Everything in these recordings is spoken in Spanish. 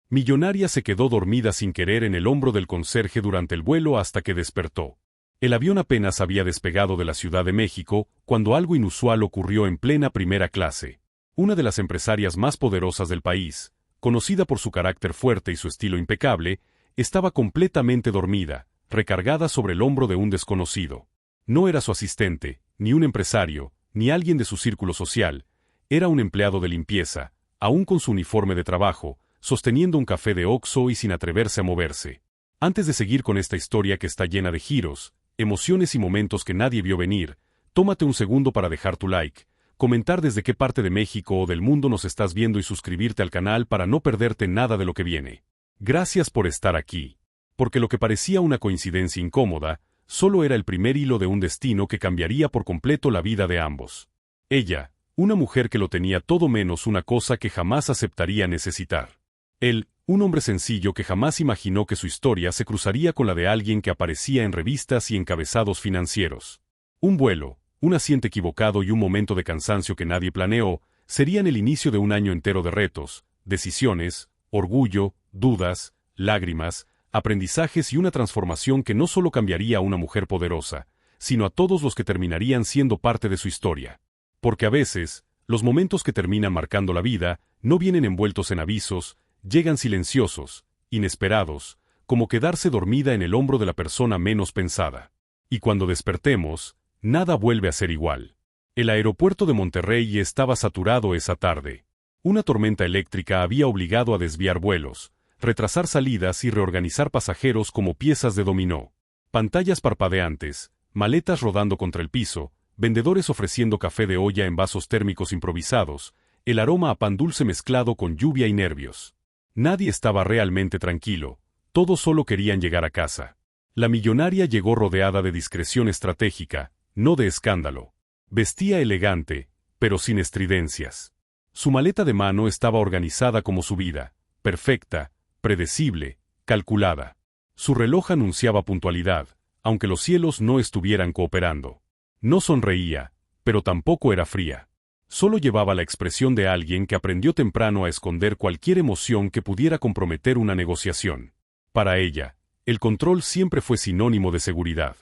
Millonaria se quedó dormida sin querer en el hombro del conserje durante el vuelo hasta que despertó. El avión apenas había despegado de la Ciudad de México cuando algo inusual ocurrió en plena primera clase. Una de las empresarias más poderosas del país, conocida por su carácter fuerte y su estilo impecable, estaba completamente dormida, recargada sobre el hombro de un desconocido. No era su asistente, ni un empresario, ni alguien de su círculo social. Era un empleado de limpieza, aún con su uniforme de trabajo, sosteniendo un café de Oxxo y sin atreverse a moverse. Antes de seguir con esta historia que está llena de giros, emociones y momentos que nadie vio venir, tómate un segundo para dejar tu like, comentar desde qué parte de México o del mundo nos estás viendo y suscribirte al canal para no perderte nada de lo que viene. Gracias por estar aquí. Porque lo que parecía una coincidencia incómoda, solo era el primer hilo de un destino que cambiaría por completo la vida de ambos. Ella, una mujer que lo tenía todo menos una cosa que jamás aceptaría necesitar. Él, un hombre sencillo que jamás imaginó que su historia se cruzaría con la de alguien que aparecía en revistas y encabezados financieros. Un vuelo, un asiento equivocado y un momento de cansancio que nadie planeó, serían el inicio de un año entero de retos, decisiones, orgullo, dudas, lágrimas, aprendizajes y una transformación que no solo cambiaría a una mujer poderosa, sino a todos los que terminarían siendo parte de su historia. Porque a veces, los momentos que terminan marcando la vida, no vienen envueltos en avisos, llegan silenciosos, inesperados, como quedarse dormida en el hombro de la persona menos pensada. Y cuando despertemos, nada vuelve a ser igual. El aeropuerto de Monterrey estaba saturado esa tarde. Una tormenta eléctrica había obligado a desviar vuelos, retrasar salidas y reorganizar pasajeros como piezas de dominó. Pantallas parpadeantes, maletas rodando contra el piso, vendedores ofreciendo café de olla en vasos térmicos improvisados, el aroma a pan dulce mezclado con lluvia y nervios. Nadie estaba realmente tranquilo, todos solo querían llegar a casa. La millonaria llegó rodeada de discreción estratégica, no de escándalo. Vestía elegante, pero sin estridencias. Su maleta de mano estaba organizada como su vida, perfecta, predecible, calculada. Su reloj anunciaba puntualidad, aunque los cielos no estuvieran cooperando. No sonreía, pero tampoco era fría. Solo llevaba la expresión de alguien que aprendió temprano a esconder cualquier emoción que pudiera comprometer una negociación. Para ella, el control siempre fue sinónimo de seguridad.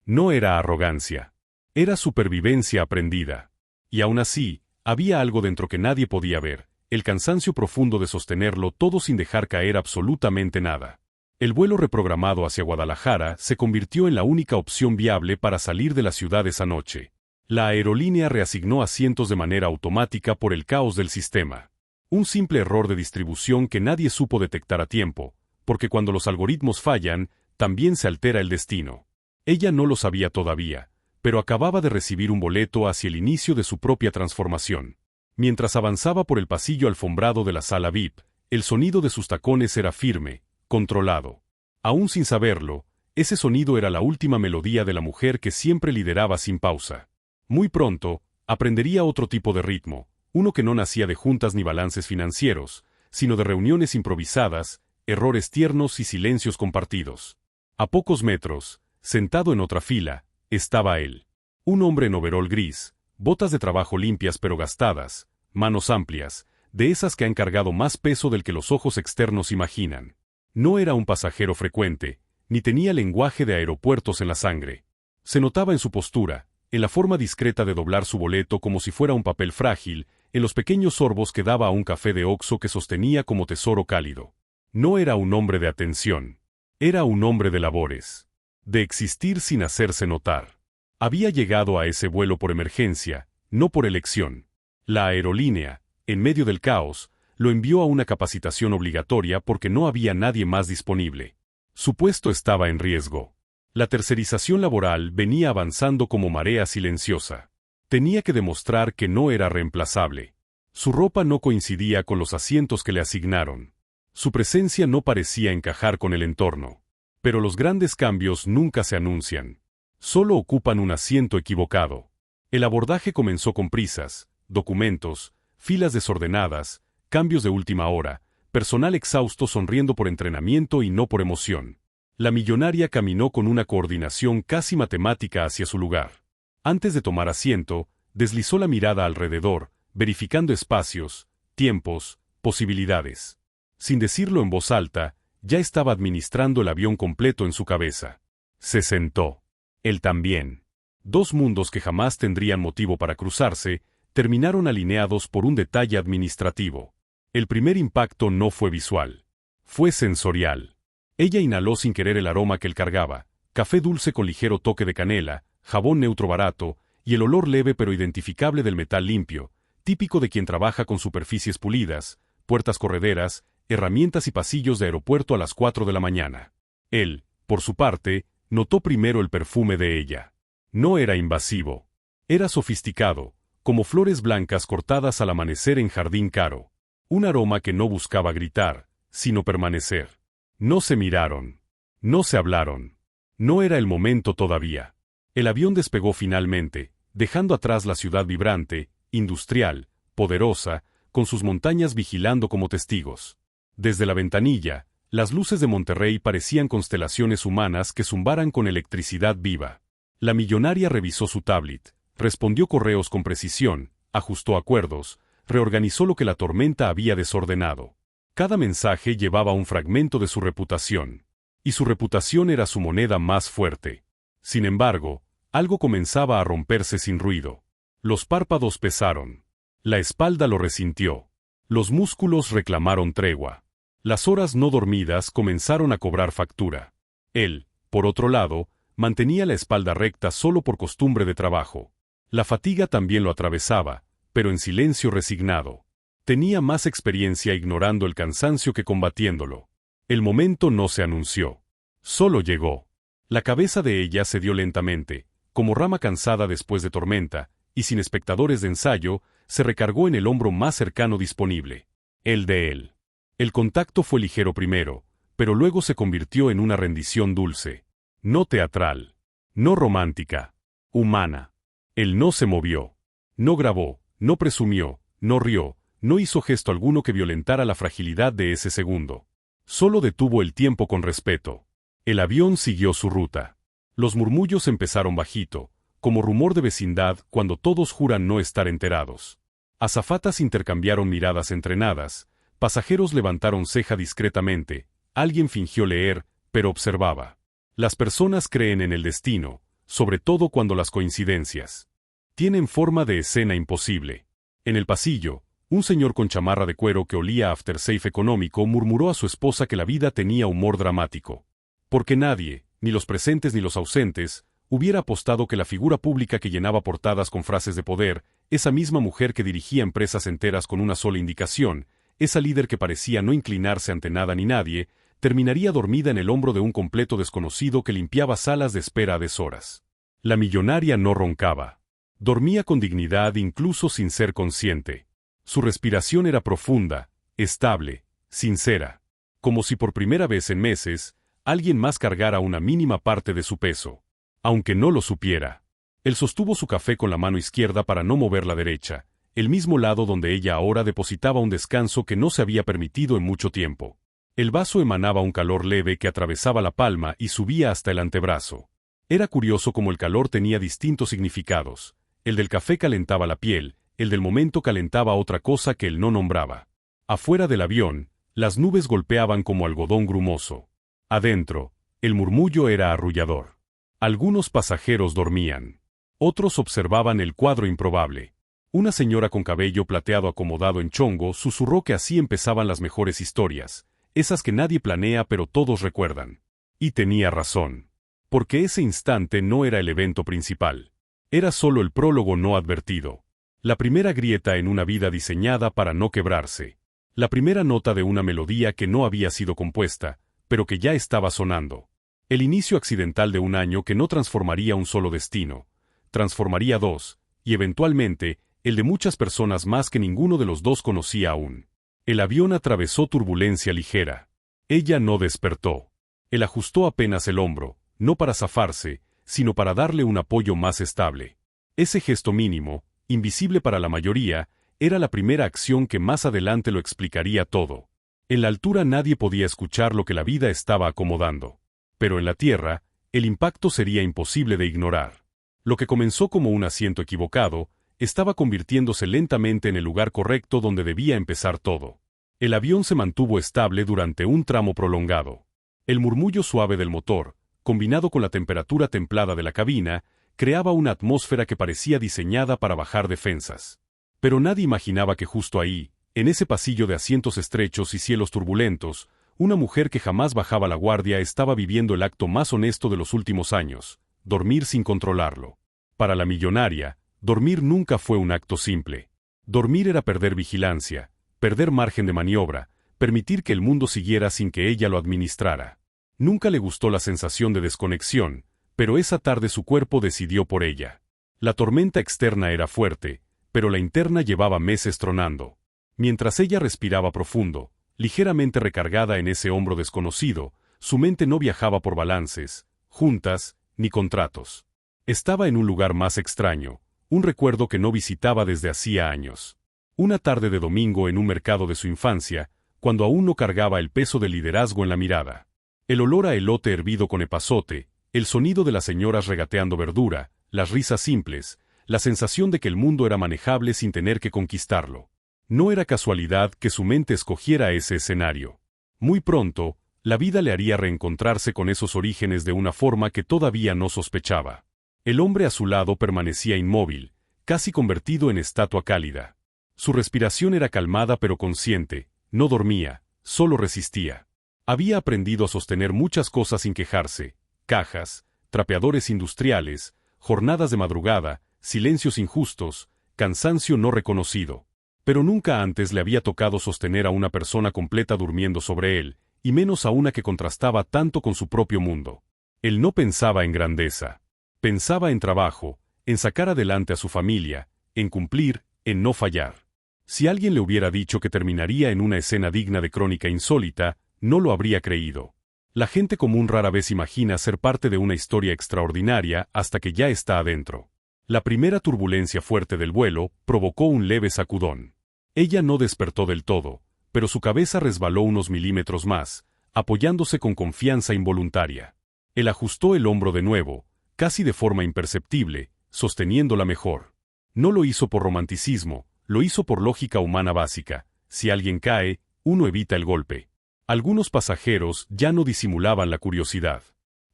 No era arrogancia. Era supervivencia aprendida. Y aún así, había algo dentro que nadie podía ver, el cansancio profundo de sostenerlo todo sin dejar caer absolutamente nada. El vuelo reprogramado hacia Guadalajara se convirtió en la única opción viable para salir de la ciudad esa noche. La aerolínea reasignó asientos de manera automática por el caos del sistema. Un simple error de distribución que nadie supo detectar a tiempo, porque cuando los algoritmos fallan, también se altera el destino. Ella no lo sabía todavía, pero acababa de recibir un boleto hacia el inicio de su propia transformación. Mientras avanzaba por el pasillo alfombrado de la sala VIP, el sonido de sus tacones era firme, controlado. Aún sin saberlo, ese sonido era la última melodía de la mujer que siempre lideraba sin pausa. Muy pronto, aprendería otro tipo de ritmo, uno que no nacía de juntas ni balances financieros, sino de reuniones improvisadas, errores tiernos y silencios compartidos. A pocos metros, sentado en otra fila, estaba él. Un hombre en overol gris, botas de trabajo limpias pero gastadas, manos amplias, de esas que han cargado más peso del que los ojos externos imaginan. No era un pasajero frecuente, ni tenía lenguaje de aeropuertos en la sangre. Se notaba en su postura, en la forma discreta de doblar su boleto como si fuera un papel frágil, en los pequeños sorbos que daba a un café de Oxxo que sostenía como tesoro cálido. No era un hombre de atención. Era un hombre de labores. De existir sin hacerse notar. Había llegado a ese vuelo por emergencia, no por elección. La aerolínea, en medio del caos, lo envió a una capacitación obligatoria porque no había nadie más disponible. Su puesto estaba en riesgo. La tercerización laboral venía avanzando como marea silenciosa. Tenía que demostrar que no era reemplazable. Su ropa no coincidía con los asientos que le asignaron. Su presencia no parecía encajar con el entorno. Pero los grandes cambios nunca se anuncian. Solo ocupan un asiento equivocado. El abordaje comenzó con prisas, documentos, filas desordenadas, cambios de última hora, personal exhausto sonriendo por entrenamiento y no por emoción. La millonaria caminó con una coordinación casi matemática hacia su lugar. Antes de tomar asiento, deslizó la mirada alrededor, verificando espacios, tiempos, posibilidades. Sin decirlo en voz alta, ya estaba administrando el avión completo en su cabeza. Se sentó. Él también. Dos mundos que jamás tendrían motivo para cruzarse, terminaron alineados por un detalle administrativo. El primer impacto no fue visual. Fue sensorial. Ella inhaló sin querer el aroma que él cargaba, café dulce con ligero toque de canela, jabón neutro barato, y el olor leve pero identificable del metal limpio, típico de quien trabaja con superficies pulidas, puertas correderas, herramientas y pasillos de aeropuerto a las 4 de la mañana. Él, por su parte, notó primero el perfume de ella. No era invasivo. Era sofisticado, como flores blancas cortadas al amanecer en jardín caro. Un aroma que no buscaba gritar, sino permanecer. No se miraron. No se hablaron. No era el momento todavía. El avión despegó finalmente, dejando atrás la ciudad vibrante, industrial, poderosa, con sus montañas vigilando como testigos. Desde la ventanilla, las luces de Monterrey parecían constelaciones humanas que zumbaran con electricidad viva. La millonaria revisó su tablet, respondió correos con precisión, ajustó acuerdos, reorganizó lo que la tormenta había desordenado. Cada mensaje llevaba un fragmento de su reputación. Y su reputación era su moneda más fuerte. Sin embargo, algo comenzaba a romperse sin ruido. Los párpados pesaron. La espalda lo resintió. Los músculos reclamaron tregua. Las horas no dormidas comenzaron a cobrar factura. Él, por otro lado, mantenía la espalda recta solo por costumbre de trabajo. La fatiga también lo atravesaba, pero en silencio resignado. Tenía más experiencia ignorando el cansancio que combatiéndolo. El momento no se anunció. Solo llegó. La cabeza de ella cedió lentamente, como rama cansada después de tormenta, y sin espectadores de ensayo, se recargó en el hombro más cercano disponible. El de él. El contacto fue ligero primero, pero luego se convirtió en una rendición dulce. No teatral. No romántica. Humana. Él no se movió. No grabó, no presumió, no rió, no hizo gesto alguno que violentara la fragilidad de ese segundo. Solo detuvo el tiempo con respeto. El avión siguió su ruta. Los murmullos empezaron bajito, como rumor de vecindad cuando todos juran no estar enterados. Azafatas intercambiaron miradas entrenadas, pasajeros levantaron ceja discretamente, alguien fingió leer, pero observaba. Las personas creen en el destino, sobre todo cuando las coincidencias tienen forma de escena imposible. En el pasillo, un señor con chamarra de cuero que olía a aftershave económico murmuró a su esposa que la vida tenía humor dramático. Porque nadie, ni los presentes ni los ausentes, hubiera apostado que la figura pública que llenaba portadas con frases de poder, esa misma mujer que dirigía empresas enteras con una sola indicación, esa líder que parecía no inclinarse ante nada ni nadie, terminaría dormida en el hombro de un completo desconocido que limpiaba salas de espera a deshoras. La millonaria no roncaba. Dormía con dignidad incluso sin ser consciente. Su respiración era profunda, estable, sincera. Como si por primera vez en meses, alguien más cargara una mínima parte de su peso. Aunque no lo supiera. Él sostuvo su café con la mano izquierda para no mover la derecha, el mismo lado donde ella ahora depositaba un descanso que no se había permitido en mucho tiempo. El vaso emanaba un calor leve que atravesaba la palma y subía hasta el antebrazo. Era curioso cómo el calor tenía distintos significados. El del café calentaba la piel, el del momento calentaba otra cosa que él no nombraba. Afuera del avión, las nubes golpeaban como algodón grumoso. Adentro, el murmullo era arrullador. Algunos pasajeros dormían. Otros observaban el cuadro improbable. Una señora con cabello plateado acomodado en chongo susurró que así empezaban las mejores historias, esas que nadie planea pero todos recuerdan. Y tenía razón. Porque ese instante no era el evento principal. Era solo el prólogo no advertido. La primera grieta en una vida diseñada para no quebrarse. La primera nota de una melodía que no había sido compuesta, pero que ya estaba sonando. El inicio accidental de un año que no transformaría un solo destino. Transformaría dos, y eventualmente, el de muchas personas más que ninguno de los dos conocía aún. El avión atravesó turbulencia ligera. Ella no despertó. Él ajustó apenas el hombro, no para zafarse, sino para darle un apoyo más estable. Ese gesto mínimo, invisible para la mayoría, era la primera acción que más adelante lo explicaría todo. En la altura nadie podía escuchar lo que la vida estaba acomodando. Pero en la tierra, el impacto sería imposible de ignorar. Lo que comenzó como un asiento equivocado, estaba convirtiéndose lentamente en el lugar correcto donde debía empezar todo. El avión se mantuvo estable durante un tramo prolongado. El murmullo suave del motor, combinado con la temperatura templada de la cabina, creaba una atmósfera que parecía diseñada para bajar defensas. Pero nadie imaginaba que justo ahí, en ese pasillo de asientos estrechos y cielos turbulentos, una mujer que jamás bajaba la guardia estaba viviendo el acto más honesto de los últimos años: dormir sin controlarlo. Para la millonaria, dormir nunca fue un acto simple. Dormir era perder vigilancia, perder margen de maniobra, permitir que el mundo siguiera sin que ella lo administrara. Nunca le gustó la sensación de desconexión, pero esa tarde su cuerpo decidió por ella. La tormenta externa era fuerte, pero la interna llevaba meses tronando. Mientras ella respiraba profundo, ligeramente recargada en ese hombro desconocido, su mente no viajaba por balances, juntas, ni contratos. Estaba en un lugar más extraño, un recuerdo que no visitaba desde hacía años. Una tarde de domingo en un mercado de su infancia, cuando aún no cargaba el peso del liderazgo en la mirada. El olor a elote hervido con epazote, el sonido de las señoras regateando verdura, las risas simples, la sensación de que el mundo era manejable sin tener que conquistarlo. No era casualidad que su mente escogiera ese escenario. Muy pronto, la vida le haría reencontrarse con esos orígenes de una forma que todavía no sospechaba. El hombre a su lado permanecía inmóvil, casi convertido en estatua cálida. Su respiración era calmada pero consciente, no dormía, solo resistía. Había aprendido a sostener muchas cosas sin quejarse: cajas, trapeadores industriales, jornadas de madrugada, silencios injustos, cansancio no reconocido. Pero nunca antes le había tocado sostener a una persona completa durmiendo sobre él, y menos a una que contrastaba tanto con su propio mundo. Él no pensaba en grandeza. Pensaba en trabajo, en sacar adelante a su familia, en cumplir, en no fallar. Si alguien le hubiera dicho que terminaría en una escena digna de crónica insólita, no lo habría creído. La gente común rara vez imagina ser parte de una historia extraordinaria hasta que ya está adentro. La primera turbulencia fuerte del vuelo provocó un leve sacudón. Ella no despertó del todo, pero su cabeza resbaló unos milímetros más, apoyándose con confianza involuntaria. Él ajustó el hombro de nuevo, casi de forma imperceptible, sosteniéndola mejor. No lo hizo por romanticismo, lo hizo por lógica humana básica: si alguien cae, uno evita el golpe. Algunos pasajeros ya no disimulaban la curiosidad.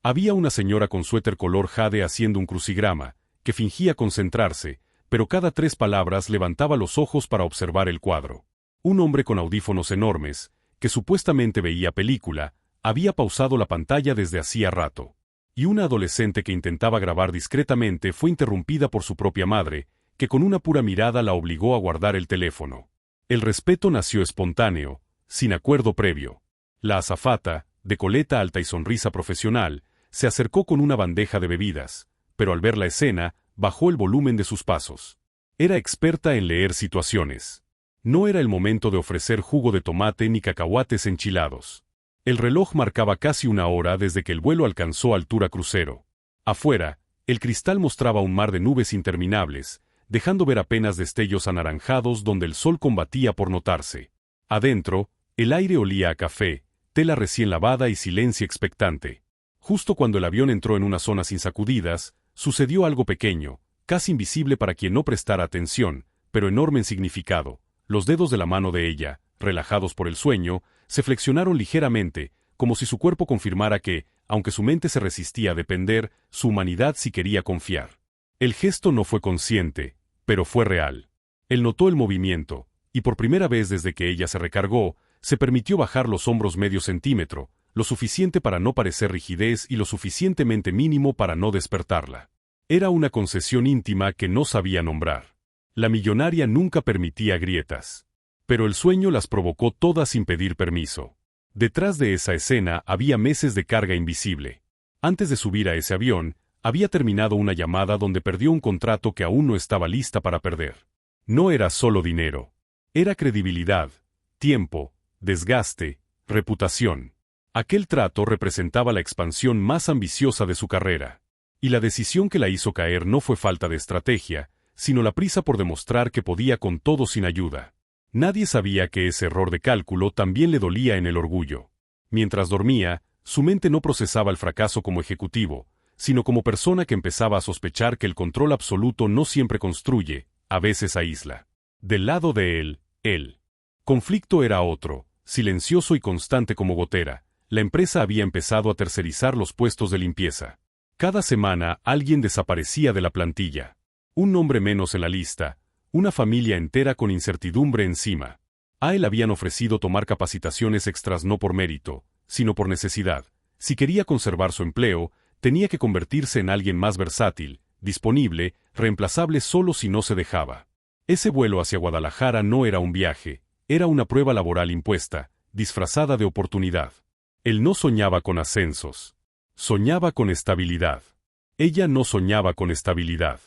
Había una señora con suéter color jade haciendo un crucigrama, que fingía concentrarse, pero cada 3 palabras levantaba los ojos para observar el cuadro. Un hombre con audífonos enormes, que supuestamente veía película, había pausado la pantalla desde hacía rato. Y una adolescente que intentaba grabar discretamente fue interrumpida por su propia madre, que con una pura mirada la obligó a guardar el teléfono. El respeto nació espontáneo, sin acuerdo previo. La azafata, de coleta alta y sonrisa profesional, se acercó con una bandeja de bebidas, pero al ver la escena, bajó el volumen de sus pasos. Era experta en leer situaciones. No era el momento de ofrecer jugo de tomate ni cacahuates enchilados. El reloj marcaba casi 1 hora desde que el vuelo alcanzó altura crucero. Afuera, el cristal mostraba un mar de nubes interminables, dejando ver apenas destellos anaranjados donde el sol combatía por notarse. Adentro, el aire olía a café, tela recién lavada y silencio expectante. Justo cuando el avión entró en una zona sin sacudidas, sucedió algo pequeño, casi invisible para quien no prestara atención, pero enorme en significado. Los dedos de la mano de ella, relajados por el sueño, se flexionaron ligeramente, como si su cuerpo confirmara que, aunque su mente se resistía a depender, su humanidad sí quería confiar. El gesto no fue consciente, pero fue real. Él notó el movimiento, y por primera vez desde que ella se recargó, se permitió bajar los hombros medio centímetro, lo suficiente para no parecer rigidez y lo suficientemente mínimo para no despertarla. Era una concesión íntima que no sabía nombrar. La millonaria nunca permitía grietas. Pero el sueño las provocó todas sin pedir permiso. Detrás de esa escena había meses de carga invisible. Antes de subir a ese avión, había terminado una llamada donde perdió un contrato que aún no estaba lista para perder. No era solo dinero. Era credibilidad, tiempo, desgaste, reputación. Aquel trato representaba la expansión más ambiciosa de su carrera. Y la decisión que la hizo caer no fue falta de estrategia, sino la prisa por demostrar que podía con todo sin ayuda. Nadie sabía que ese error de cálculo también le dolía en el orgullo. Mientras dormía, su mente no procesaba el fracaso como ejecutivo, sino como persona que empezaba a sospechar que el control absoluto no siempre construye, a veces aísla. Del lado de él. Conflicto era otro, silencioso y constante como gotera. La empresa había empezado a tercerizar los puestos de limpieza. Cada semana alguien desaparecía de la plantilla. Un nombre menos en la lista, una familia entera con incertidumbre encima. A él habían ofrecido tomar capacitaciones extras no por mérito, sino por necesidad. Si quería conservar su empleo, tenía que convertirse en alguien más versátil, disponible, reemplazable solo si no se dejaba. Ese vuelo hacia Guadalajara no era un viaje, era una prueba laboral impuesta, disfrazada de oportunidad. Él no soñaba con ascensos. Soñaba con estabilidad. Ella no soñaba con estabilidad.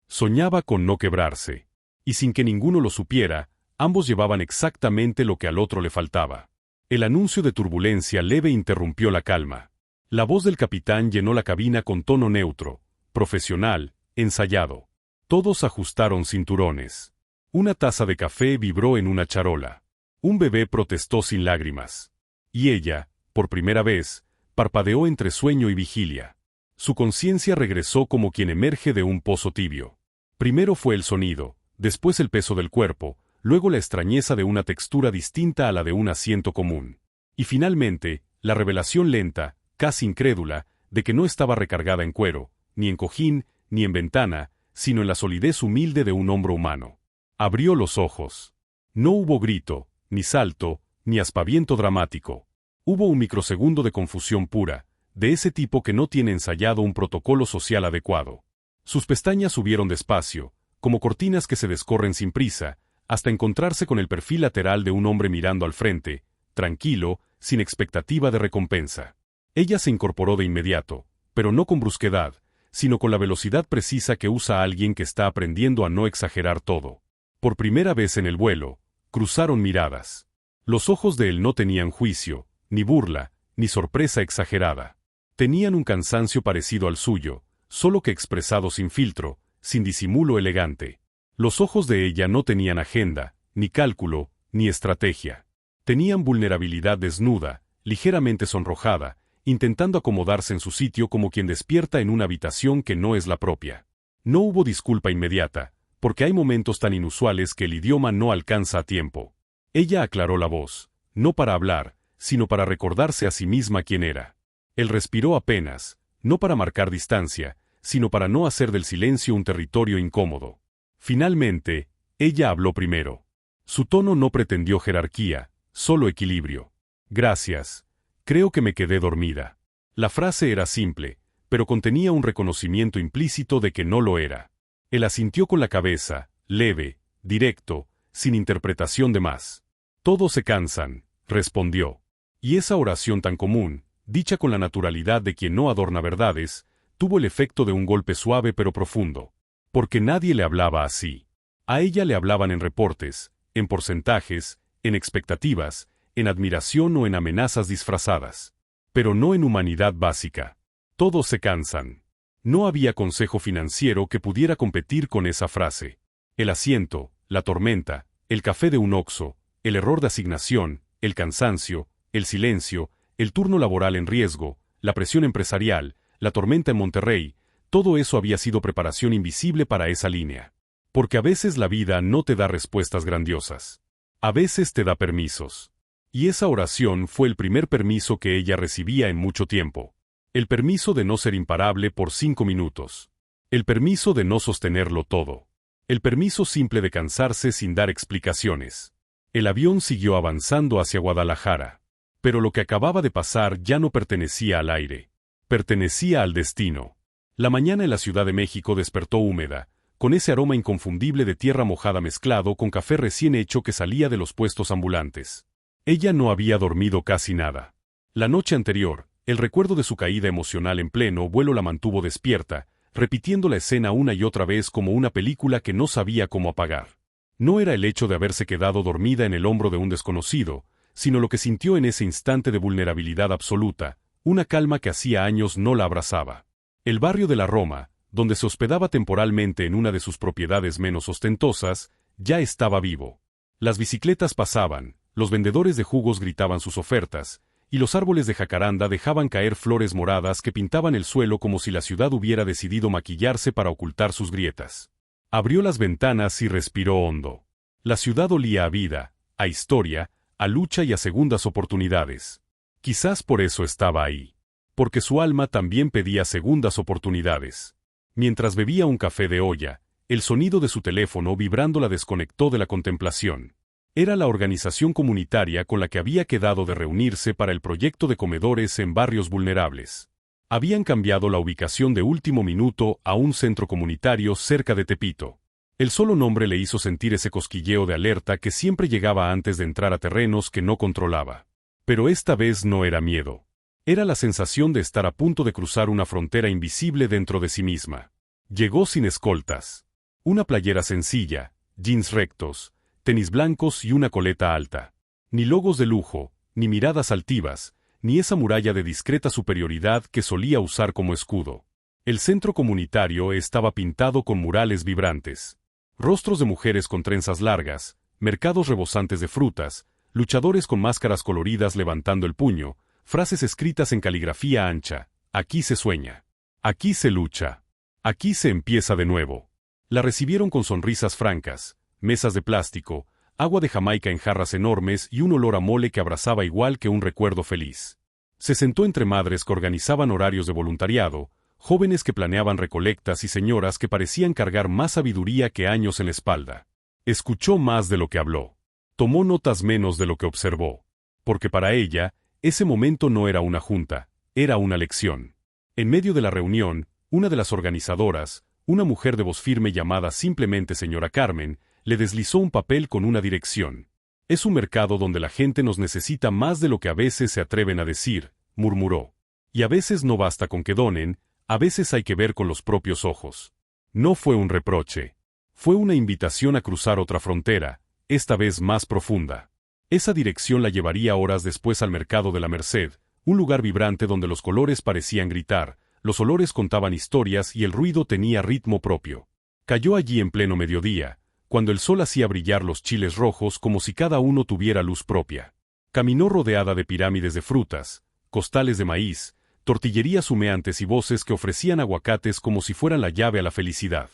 Soñaba con no quebrarse. Y sin que ninguno lo supiera, ambos llevaban exactamente lo que al otro le faltaba. El anuncio de turbulencia leve interrumpió la calma. La voz del capitán llenó la cabina con tono neutro, profesional, ensayado. Todos ajustaron cinturones. Una taza de café vibró en una charola. Un bebé protestó sin lágrimas. Y ella, por primera vez, parpadeó entre sueño y vigilia. Su conciencia regresó como quien emerge de un pozo tibio. Primero fue el sonido, después el peso del cuerpo, luego la extrañeza de una textura distinta a la de un asiento común. Y finalmente, la revelación lenta, casi incrédula, de que no estaba recargada en cuero, ni en cojín, ni en ventana, sino en la solidez humilde de un hombro humano. Abrió los ojos. No hubo grito, ni salto, ni aspaviento dramático. Hubo un microsegundo de confusión pura, de ese tipo que no tiene ensayado un protocolo social adecuado. Sus pestañas subieron despacio, como cortinas que se descorren sin prisa, hasta encontrarse con el perfil lateral de un hombre mirando al frente, tranquilo, sin expectativa de recompensa. Ella se incorporó de inmediato, pero no con brusquedad, sino con la velocidad precisa que usa alguien que está aprendiendo a no exagerar todo. Por primera vez en el vuelo, cruzaron miradas. Los ojos de él no tenían juicio, ni burla, ni sorpresa exagerada. Tenían un cansancio parecido al suyo, solo que expresado sin filtro, sin disimulo elegante. Los ojos de ella no tenían agenda, ni cálculo, ni estrategia. Tenían vulnerabilidad desnuda, ligeramente sonrojada, intentando acomodarse en su sitio como quien despierta en una habitación que no es la propia. No hubo disculpa inmediata, porque hay momentos tan inusuales que el idioma no alcanza a tiempo. Ella aclaró la voz, no para hablar, sino para recordarse a sí misma quién era. Él respiró apenas, no para marcar distancia, sino para no hacer del silencio un territorio incómodo. Finalmente, ella habló primero. Su tono no pretendió jerarquía, solo equilibrio. Gracias. Creo que me quedé dormida. La frase era simple, pero contenía un reconocimiento implícito de que no lo era. Él asintió con la cabeza, leve, directo, sin interpretación de más. Todos se cansan, respondió. Y esa oración tan común, dicha con la naturalidad de quien no adorna verdades, tuvo el efecto de un golpe suave pero profundo. Porque nadie le hablaba así. A ella le hablaban en reportes, en porcentajes, en expectativas, en admiración o en amenazas disfrazadas. Pero no en humanidad básica. Todos se cansan. No había consejo financiero que pudiera competir con esa frase. El asiento, la tormenta, el café de un Oxxo, el error de asignación, el cansancio, el silencio, el turno laboral en riesgo, la presión empresarial, la tormenta en Monterrey, todo eso había sido preparación invisible para esa línea. Porque a veces la vida no te da respuestas grandiosas. A veces te da permisos. Y esa oración fue el primer permiso que ella recibía en mucho tiempo. El permiso de no ser imparable por 5 minutos. El permiso de no sostenerlo todo. El permiso simple de cansarse sin dar explicaciones. El avión siguió avanzando hacia Guadalajara. Pero lo que acababa de pasar ya no pertenecía al aire. Pertenecía al destino. La mañana en la Ciudad de México despertó húmeda, con ese aroma inconfundible de tierra mojada mezclado con café recién hecho que salía de los puestos ambulantes. Ella no había dormido casi nada. La noche anterior, el recuerdo de su caída emocional en pleno vuelo la mantuvo despierta, repitiendo la escena una y otra vez como una película que no sabía cómo apagar. No era el hecho de haberse quedado dormida en el hombro de un desconocido, sino lo que sintió en ese instante de vulnerabilidad absoluta, una calma que hacía años no la abrazaba. El barrio de la Roma, donde se hospedaba temporalmente en una de sus propiedades menos ostentosas, ya estaba vivo. Las bicicletas pasaban, los vendedores de jugos gritaban sus ofertas, y los árboles de jacaranda dejaban caer flores moradas que pintaban el suelo como si la ciudad hubiera decidido maquillarse para ocultar sus grietas. Abrió las ventanas y respiró hondo. La ciudad olía a vida, a historia, a lucha y a segundas oportunidades. Quizás por eso estaba ahí. Porque su alma también pedía segundas oportunidades. Mientras bebía un café de olla, el sonido de su teléfono vibrando la desconectó de la contemplación. Era la organización comunitaria con la que había quedado de reunirse para el proyecto de comedores en barrios vulnerables. Habían cambiado la ubicación de último minuto a un centro comunitario cerca de Tepito. El solo nombre le hizo sentir ese cosquilleo de alerta que siempre llegaba antes de entrar a terrenos que no controlaba. Pero esta vez no era miedo. Era la sensación de estar a punto de cruzar una frontera invisible dentro de sí misma. Llegó sin escoltas. Una playera sencilla, jeans rectos, tenis blancos y una coleta alta. Ni logos de lujo, ni miradas altivas, ni esa muralla de discreta superioridad que solía usar como escudo. El centro comunitario estaba pintado con murales vibrantes. Rostros de mujeres con trenzas largas, mercados rebosantes de frutas, luchadores con máscaras coloridas levantando el puño, frases escritas en caligrafía ancha: aquí se sueña, aquí se lucha, aquí se empieza de nuevo. La recibieron con sonrisas francas, mesas de plástico, agua de Jamaica en jarras enormes y un olor a mole que abrazaba igual que un recuerdo feliz. Se sentó entre madres que organizaban horarios de voluntariado, jóvenes que planeaban recolectas y señoras que parecían cargar más sabiduría que años en la espalda. Escuchó más de lo que habló. Tomó notas menos de lo que observó. Porque para ella, ese momento no era una junta, era una lección. En medio de la reunión, una de las organizadoras, una mujer de voz firme llamada simplemente señora Carmen, le deslizó un papel con una dirección. Es un mercado donde la gente nos necesita más de lo que a veces se atreven a decir, murmuró. Y a veces no basta con que donen, a veces hay que ver con los propios ojos. No fue un reproche. Fue una invitación a cruzar otra frontera, esta vez más profunda. Esa dirección la llevaría horas después al mercado de la Merced, un lugar vibrante donde los colores parecían gritar, los olores contaban historias y el ruido tenía ritmo propio. Cayó allí en pleno mediodía, cuando el sol hacía brillar los chiles rojos como si cada uno tuviera luz propia. Caminó rodeada de pirámides de frutas, costales de maíz, tortillerías humeantes y voces que ofrecían aguacates como si fueran la llave a la felicidad.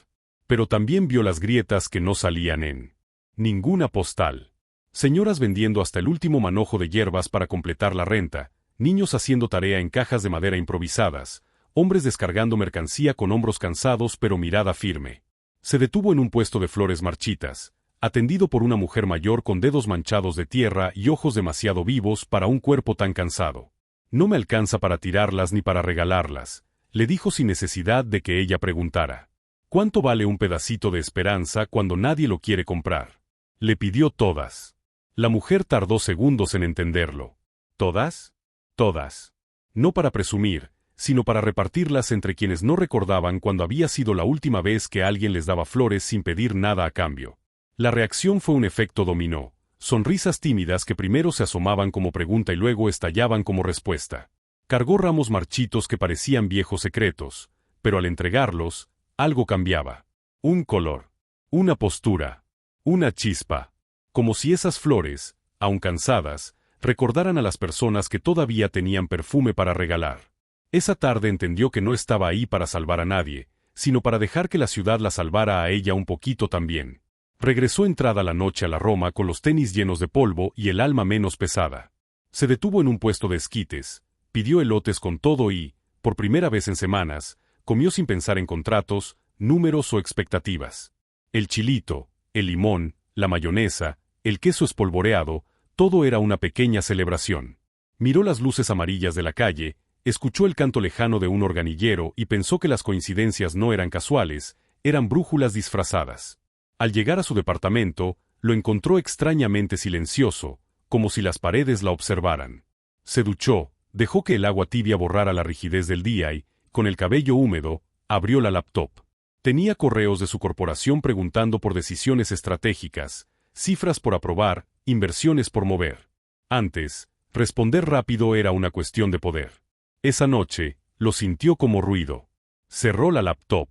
Pero también vio las grietas que no salían en ninguna postal. Señoras vendiendo hasta el último manojo de hierbas para completar la renta, niños haciendo tarea en cajas de madera improvisadas, hombres descargando mercancía con hombros cansados pero mirada firme. Se detuvo en un puesto de flores marchitas, atendido por una mujer mayor con dedos manchados de tierra y ojos demasiado vivos para un cuerpo tan cansado. No me alcanza para tirarlas ni para regalarlas, le dijo sin necesidad de que ella preguntara. ¿Cuánto vale un pedacito de esperanza cuando nadie lo quiere comprar? Le pidió todas. La mujer tardó segundos en entenderlo. ¿Todas? Todas. No para presumir, sino para repartirlas entre quienes no recordaban cuando había sido la última vez que alguien les daba flores sin pedir nada a cambio. La reacción fue un efecto dominó. Sonrisas tímidas que primero se asomaban como pregunta y luego estallaban como respuesta. Cargó ramos marchitos que parecían viejos secretos, pero al entregarlos, algo cambiaba. Un color, una postura, una chispa. Como si esas flores, aun cansadas, recordaran a las personas que todavía tenían perfume para regalar. Esa tarde entendió que no estaba ahí para salvar a nadie, sino para dejar que la ciudad la salvara a ella un poquito también. Regresó entrada la noche a la Roma con los tenis llenos de polvo y el alma menos pesada. Se detuvo en un puesto de esquites, pidió elotes con todo y, por primera vez en semanas, comió sin pensar en contratos, números o expectativas. El chilito, el limón, la mayonesa, el queso espolvoreado, todo era una pequeña celebración. Miró las luces amarillas de la calle, escuchó el canto lejano de un organillero y pensó que las coincidencias no eran casuales, eran brújulas disfrazadas. Al llegar a su departamento, lo encontró extrañamente silencioso, como si las paredes la observaran. Se duchó, dejó que el agua tibia borrara la rigidez del día y, con el cabello húmedo, abrió la laptop. Tenía correos de su corporación preguntando por decisiones estratégicas, cifras por aprobar, inversiones por mover. Antes, responder rápido era una cuestión de poder. Esa noche, lo sintió como ruido. Cerró la laptop.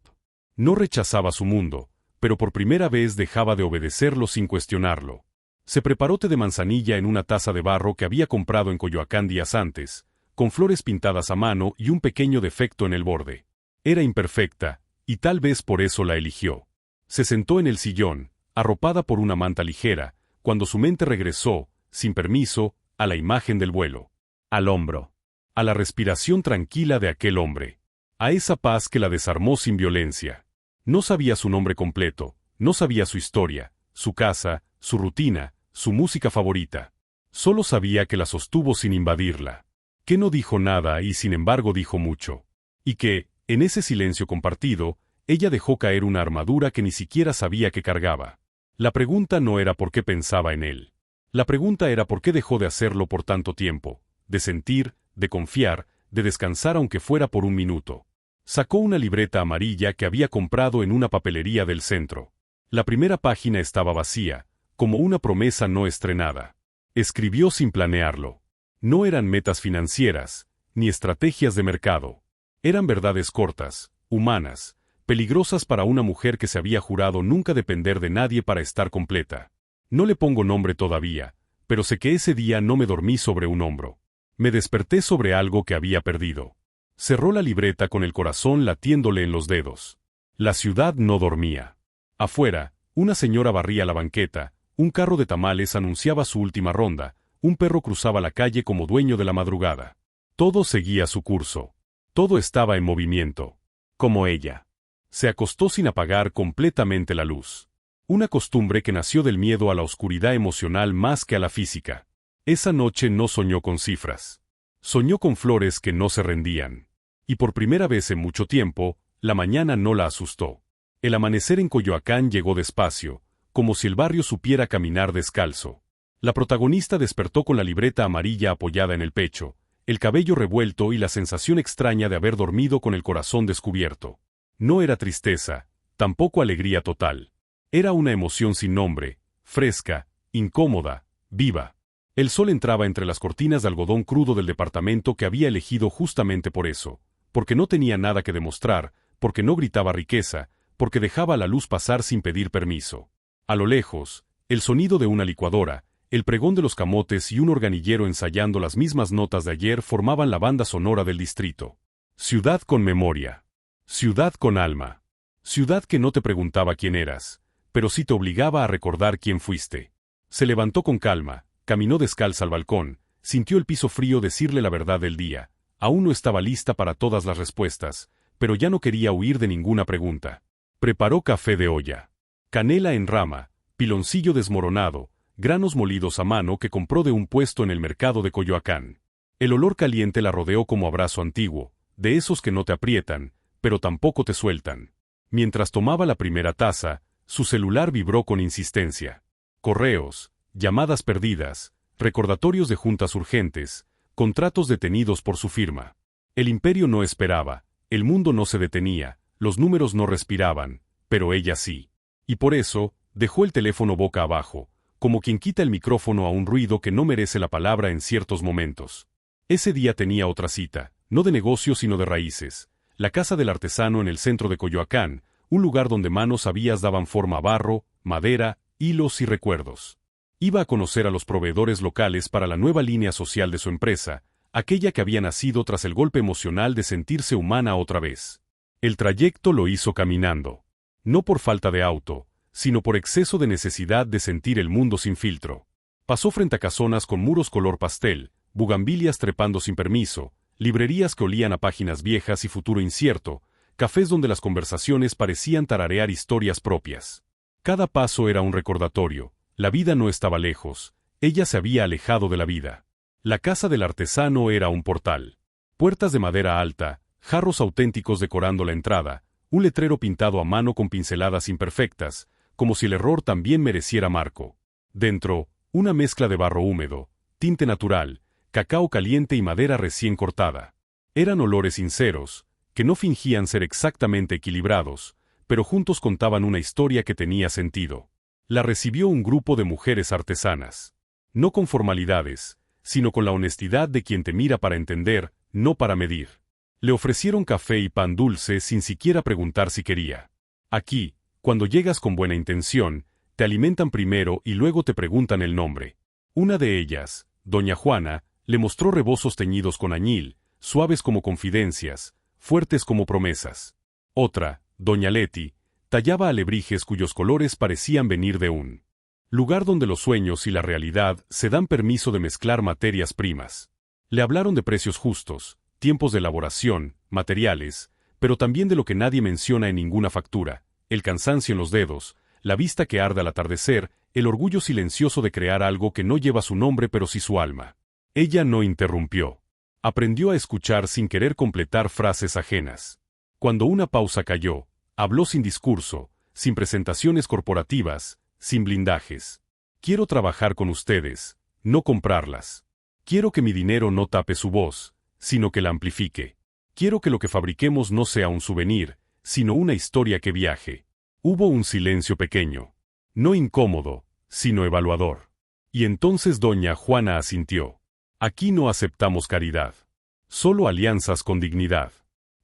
No rechazaba su mundo, pero por primera vez dejaba de obedecerlo sin cuestionarlo. Se preparó té de manzanilla en una taza de barro que había comprado en Coyoacán días antes, con flores pintadas a mano y un pequeño defecto en el borde. Era imperfecta, y tal vez por eso la eligió. Se sentó en el sillón, arropada por una manta ligera, cuando su mente regresó, sin permiso, a la imagen del vuelo. Al hombro. A la respiración tranquila de aquel hombre. A esa paz que la desarmó sin violencia. No sabía su nombre completo, no sabía su historia, su casa, su rutina, su música favorita. Solo sabía que la sostuvo sin invadirla. Que no dijo nada y sin embargo dijo mucho. Y que, en ese silencio compartido, ella dejó caer una armadura que ni siquiera sabía que cargaba. La pregunta no era por qué pensaba en él. La pregunta era por qué dejó de hacerlo por tanto tiempo, de sentir, de confiar, de descansar aunque fuera por un minuto. Sacó una libreta amarilla que había comprado en una papelería del centro. La primera página estaba vacía, como una promesa no estrenada. Escribió sin planearlo. No eran metas financieras, ni estrategias de mercado. Eran verdades cortas, humanas, peligrosas para una mujer que se había jurado nunca depender de nadie para estar completa. No le pongo nombre todavía, pero sé que ese día no me dormí sobre un hombro. Me desperté sobre algo que había perdido. Cerró la libreta con el corazón latiéndole en los dedos. La ciudad no dormía. Afuera, una señora barría la banqueta, un carro de tamales anunciaba su última ronda, un perro cruzaba la calle como dueño de la madrugada. Todo seguía su curso. Todo estaba en movimiento. Como ella. Se acostó sin apagar completamente la luz. Una costumbre que nació del miedo a la oscuridad emocional más que a la física. Esa noche no soñó con cifras. Soñó con flores que no se rendían. Y por primera vez en mucho tiempo, la mañana no la asustó. El amanecer en Coyoacán llegó despacio, como si el barrio supiera caminar descalzo. La protagonista despertó con la libreta amarilla apoyada en el pecho, el cabello revuelto y la sensación extraña de haber dormido con el corazón descubierto. No era tristeza, tampoco alegría total. Era una emoción sin nombre, fresca, incómoda, viva. El sol entraba entre las cortinas de algodón crudo del departamento que había elegido justamente por eso, porque no tenía nada que demostrar, porque no gritaba riqueza, porque dejaba la luz pasar sin pedir permiso. A lo lejos, el sonido de una licuadora, el pregón de los camotes y un organillero ensayando las mismas notas de ayer formaban la banda sonora del distrito. Ciudad con memoria. Ciudad con alma. Ciudad que no te preguntaba quién eras, pero sí te obligaba a recordar quién fuiste. Se levantó con calma, caminó descalza al balcón, sintió el piso frío decirle la verdad del día. Aún no estaba lista para todas las respuestas, pero ya no quería huir de ninguna pregunta. Preparó café de olla. Canela en rama, piloncillo desmoronado, granos molidos a mano que compró de un puesto en el mercado de Coyoacán. El olor caliente la rodeó como abrazo antiguo, de esos que no te aprietan, pero tampoco te sueltan. Mientras tomaba la primera taza, su celular vibró con insistencia. Correos, llamadas perdidas, recordatorios de juntas urgentes, contratos detenidos por su firma. El imperio no esperaba, el mundo no se detenía, los números no respiraban, pero ella sí. Y por eso, dejó el teléfono boca abajo, como quien quita el micrófono a un ruido que no merece la palabra en ciertos momentos. Ese día tenía otra cita, no de negocio sino de raíces, la casa del artesano en el centro de Coyoacán, un lugar donde manos sabias daban forma a barro, madera, hilos y recuerdos. Iba a conocer a los proveedores locales para la nueva línea social de su empresa, aquella que había nacido tras el golpe emocional de sentirse humana otra vez. El trayecto lo hizo caminando. No por falta de auto, sino por exceso de necesidad de sentir el mundo sin filtro. Pasó frente a casonas con muros color pastel, bugambilias trepando sin permiso, librerías que olían a páginas viejas y futuro incierto, cafés donde las conversaciones parecían tararear historias propias. Cada paso era un recordatorio, la vida no estaba lejos, ella se había alejado de la vida. La casa del artesano era un portal. Puertas de madera alta, jarros auténticos decorando la entrada, un letrero pintado a mano con pinceladas imperfectas, como si el error también mereciera marco. Dentro, una mezcla de barro húmedo, tinte natural, cacao caliente y madera recién cortada. Eran olores sinceros, que no fingían ser exactamente equilibrados, pero juntos contaban una historia que tenía sentido. La recibió un grupo de mujeres artesanas. No con formalidades, sino con la honestidad de quien te mira para entender, no para medir. Le ofrecieron café y pan dulce sin siquiera preguntar si quería. Aquí, cuando llegas con buena intención, te alimentan primero y luego te preguntan el nombre. Una de ellas, doña Juana, le mostró rebozos teñidos con añil, suaves como confidencias, fuertes como promesas. Otra, doña Leti, tallaba alebrijes cuyos colores parecían venir de un lugar donde los sueños y la realidad se dan permiso de mezclar materias primas. Le hablaron de precios justos, tiempos de elaboración, materiales, pero también de lo que nadie menciona en ninguna factura: el cansancio en los dedos, la vista que arde al atardecer, el orgullo silencioso de crear algo que no lleva su nombre pero sí su alma. Ella no interrumpió. Aprendió a escuchar sin querer completar frases ajenas. Cuando una pausa cayó, habló sin discurso, sin presentaciones corporativas, sin blindajes. Quiero trabajar con ustedes, no comprarlas. Quiero que mi dinero no tape su voz, sino que la amplifique. Quiero que lo que fabriquemos no sea un souvenir, sino una historia que viaje. Hubo un silencio pequeño. No incómodo, sino evaluador. Y entonces doña Juana asintió. Aquí no aceptamos caridad. Solo alianzas con dignidad.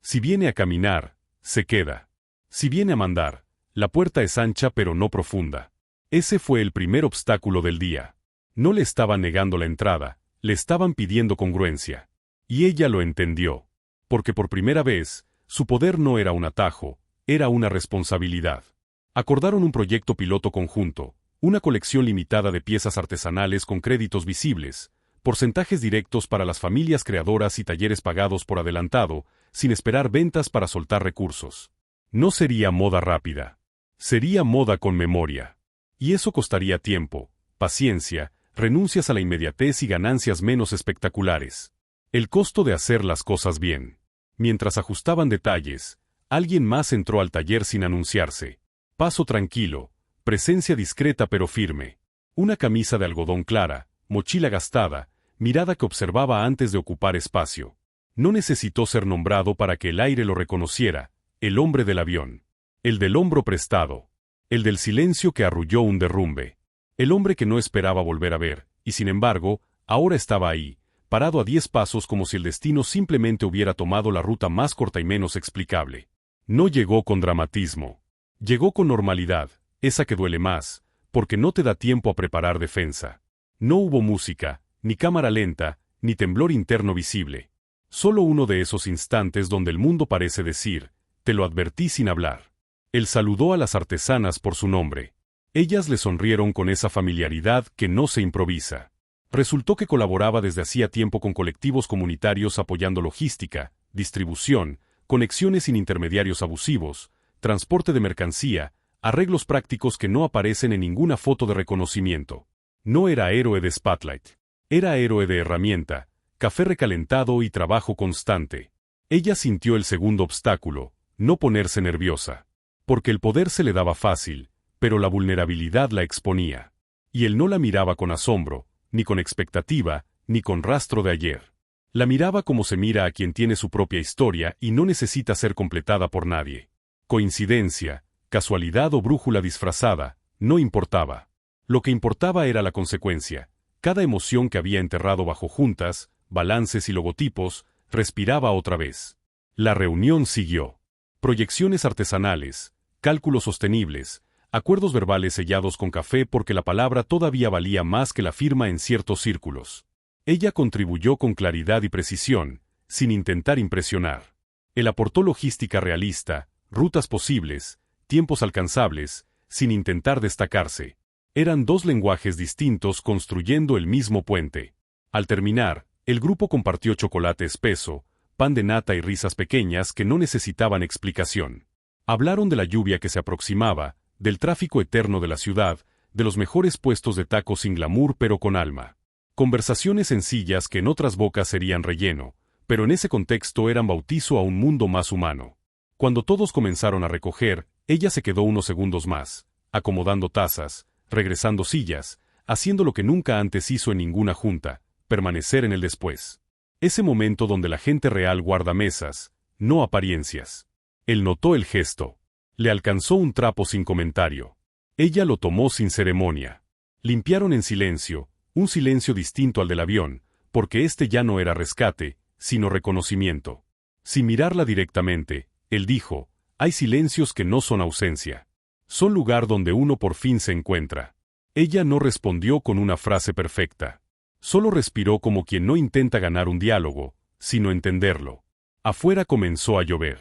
Si viene a caminar, se queda. Si viene a mandar, la puerta es ancha pero no profunda. Ese fue el primer obstáculo del día. No le estaban negando la entrada, le estaban pidiendo congruencia. Y ella lo entendió. Porque por primera vez, su poder no era un atajo, era una responsabilidad. Acordaron un proyecto piloto conjunto, una colección limitada de piezas artesanales con créditos visibles, porcentajes directos para las familias creadoras y talleres pagados por adelantado, sin esperar ventas para soltar recursos. No sería moda rápida. Sería moda con memoria. Y eso costaría tiempo, paciencia, renuncias a la inmediatez y ganancias menos espectaculares. El costo de hacer las cosas bien. Mientras ajustaban detalles, alguien más entró al taller sin anunciarse. Paso tranquilo, presencia discreta pero firme. Una camisa de algodón clara, mochila gastada, mirada que observaba antes de ocupar espacio. No necesitó ser nombrado para que el aire lo reconociera: el hombre del avión. El del hombro prestado. El del silencio que arrulló un derrumbe. El hombre que no esperaba volver a ver, y sin embargo, ahora estaba ahí, parado a 10 pasos como si el destino simplemente hubiera tomado la ruta más corta y menos explicable. No llegó con dramatismo. Llegó con normalidad, esa que duele más, porque no te da tiempo a preparar defensa. No hubo música, ni cámara lenta, ni temblor interno visible. Solo uno de esos instantes donde el mundo parece decir: te lo advertí sin hablar. Él saludó a las artesanas por su nombre. Ellas le sonrieron con esa familiaridad que no se improvisa. Resultó que colaboraba desde hacía tiempo con colectivos comunitarios apoyando logística, distribución, conexiones sin intermediarios abusivos, transporte de mercancía, arreglos prácticos que no aparecen en ninguna foto de reconocimiento. No era héroe de Spotlight. Era héroe de herramienta, café recalentado y trabajo constante. Ella sintió el segundo obstáculo: no ponerse nerviosa. Porque el poder se le daba fácil, pero la vulnerabilidad la exponía. Y él no la miraba con asombro, ni con expectativa, ni con rastro de ayer. La miraba como se mira a quien tiene su propia historia y no necesita ser completada por nadie. Coincidencia, casualidad o brújula disfrazada, no importaba. Lo que importaba era la consecuencia. Cada emoción que había enterrado bajo juntas, balances y logotipos, respiraba otra vez. La reunión siguió. Proyecciones artesanales, cálculos sostenibles, acuerdos verbales sellados con café porque la palabra todavía valía más que la firma en ciertos círculos. Ella contribuyó con claridad y precisión, sin intentar impresionar. Él aportó logística realista, rutas posibles, tiempos alcanzables, sin intentar destacarse. Eran dos lenguajes distintos construyendo el mismo puente. Al terminar, el grupo compartió chocolate espeso, pan de nata y risas pequeñas que no necesitaban explicación. Hablaron de la lluvia que se aproximaba, del tráfico eterno de la ciudad, de los mejores puestos de tacos sin glamour pero con alma. Conversaciones sencillas que en otras bocas serían relleno, pero en ese contexto eran bautizo a un mundo más humano. Cuando todos comenzaron a recoger, ella se quedó unos segundos más, acomodando tazas, regresando sillas, haciendo lo que nunca antes hizo en ninguna junta: permanecer en el después. Ese momento donde la gente real guarda mesas, no apariencias. Él notó el gesto. Le alcanzó un trapo sin comentario. Ella lo tomó sin ceremonia. Limpiaron en silencio, un silencio distinto al del avión, porque este ya no era rescate, sino reconocimiento. Sin mirarla directamente, él dijo: hay silencios que no son ausencia. Son lugar donde uno por fin se encuentra. Ella no respondió con una frase perfecta. Solo respiró como quien no intenta ganar un diálogo, sino entenderlo. Afuera comenzó a llover.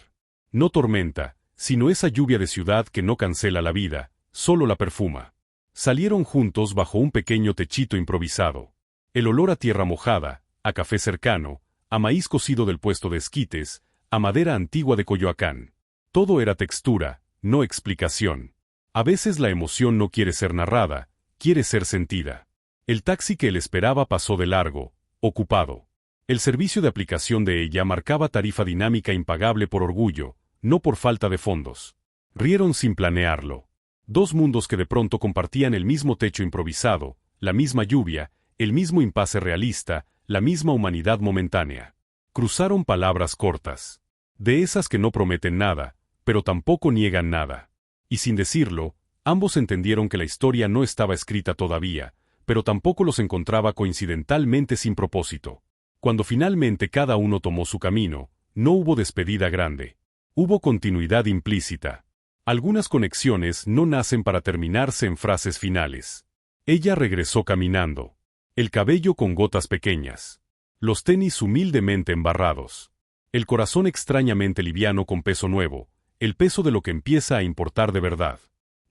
No tormenta, sino esa lluvia de ciudad que no cancela la vida, solo la perfuma. Salieron juntos bajo un pequeño techito improvisado. El olor a tierra mojada, a café cercano, a maíz cocido del puesto de esquites, a madera antigua de Coyoacán. Todo era textura, no explicación. A veces la emoción no quiere ser narrada, quiere ser sentida. El taxi que él esperaba pasó de largo, ocupado. El servicio de aplicación de ella marcaba tarifa dinámica impagable por orgullo, no por falta de fondos. Rieron sin planearlo. Dos mundos que de pronto compartían el mismo techo improvisado, la misma lluvia, el mismo impasse realista, la misma humanidad momentánea. Cruzaron palabras cortas. De esas que no prometen nada, pero tampoco niegan nada. Y sin decirlo, ambos entendieron que la historia no estaba escrita todavía, pero tampoco los encontraba coincidentalmente sin propósito. Cuando finalmente cada uno tomó su camino, no hubo despedida grande. Hubo continuidad implícita. Algunas conexiones no nacen para terminarse en frases finales. Ella regresó caminando. El cabello con gotas pequeñas. Los tenis humildemente embarrados. El corazón extrañamente liviano con peso nuevo, el peso de lo que empieza a importar de verdad.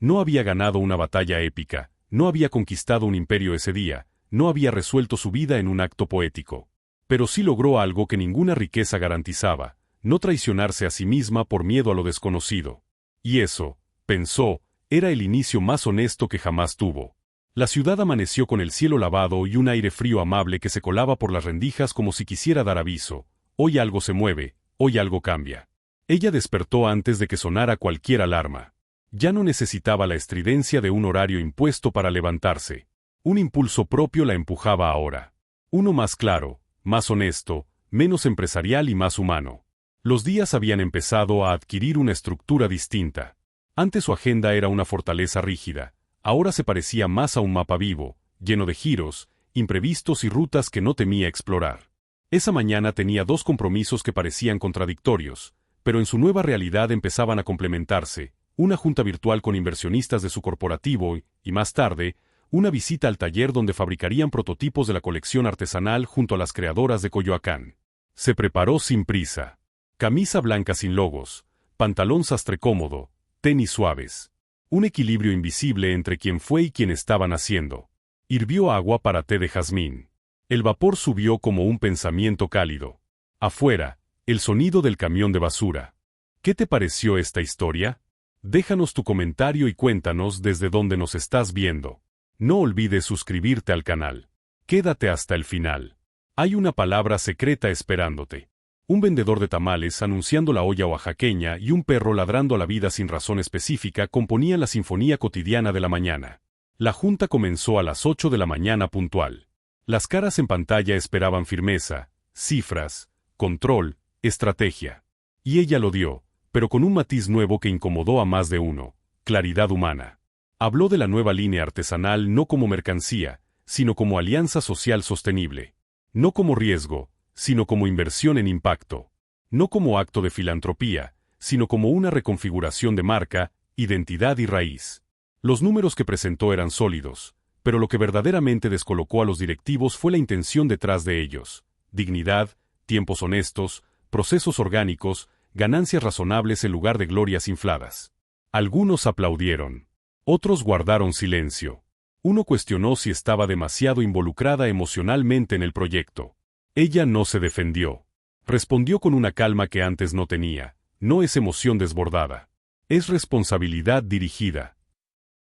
No había ganado una batalla épica, no había conquistado un imperio ese día, no había resuelto su vida en un acto poético. Pero sí logró algo que ninguna riqueza garantizaba, no traicionarse a sí misma por miedo a lo desconocido. Y eso, pensó, era el inicio más honesto que jamás tuvo. La ciudad amaneció con el cielo lavado y un aire frío amable que se colaba por las rendijas como si quisiera dar aviso. Hoy algo se mueve, hoy algo cambia. Ella despertó antes de que sonara cualquier alarma. Ya no necesitaba la estridencia de un horario impuesto para levantarse. Un impulso propio la empujaba ahora. Uno más claro, más honesto, menos empresarial y más humano. Los días habían empezado a adquirir una estructura distinta. Antes su agenda era una fortaleza rígida, ahora se parecía más a un mapa vivo, lleno de giros, imprevistos y rutas que no temía explorar. Esa mañana tenía dos compromisos que parecían contradictorios, pero en su nueva realidad empezaban a complementarse, una junta virtual con inversionistas de su corporativo y, más tarde, una visita al taller donde fabricarían prototipos de la colección artesanal junto a las creadoras de Coyoacán. Se preparó sin prisa. Camisa blanca sin logos, pantalón sastre cómodo, tenis suaves. Un equilibrio invisible entre quien fue y quien estaban haciendo. Hirvió agua para té de jazmín. El vapor subió como un pensamiento cálido. Afuera, el sonido del camión de basura. ¿Qué te pareció esta historia? Déjanos tu comentario y cuéntanos desde dónde nos estás viendo. No olvides suscribirte al canal. Quédate hasta el final. Hay una palabra secreta esperándote. Un vendedor de tamales anunciando la olla oaxaqueña y un perro ladrando a la vida sin razón específica componían la sinfonía cotidiana de la mañana. La junta comenzó a las 8 de la mañana puntual. Las caras en pantalla esperaban firmeza, cifras, control, estrategia. Y ella lo dio, pero con un matiz nuevo que incomodó a más de uno: claridad humana. Habló de la nueva línea artesanal no como mercancía, sino como alianza social sostenible. No como riesgo, sino como inversión en impacto. No como acto de filantropía, sino como una reconfiguración de marca, identidad y raíz. Los números que presentó eran sólidos, pero lo que verdaderamente descolocó a los directivos fue la intención detrás de ellos: dignidad, tiempos honestos, procesos orgánicos, ganancias razonables en lugar de glorias infladas. Algunos aplaudieron. Otros guardaron silencio. Uno cuestionó si estaba demasiado involucrada emocionalmente en el proyecto. Ella no se defendió. Respondió con una calma que antes no tenía. No es emoción desbordada. Es responsabilidad dirigida.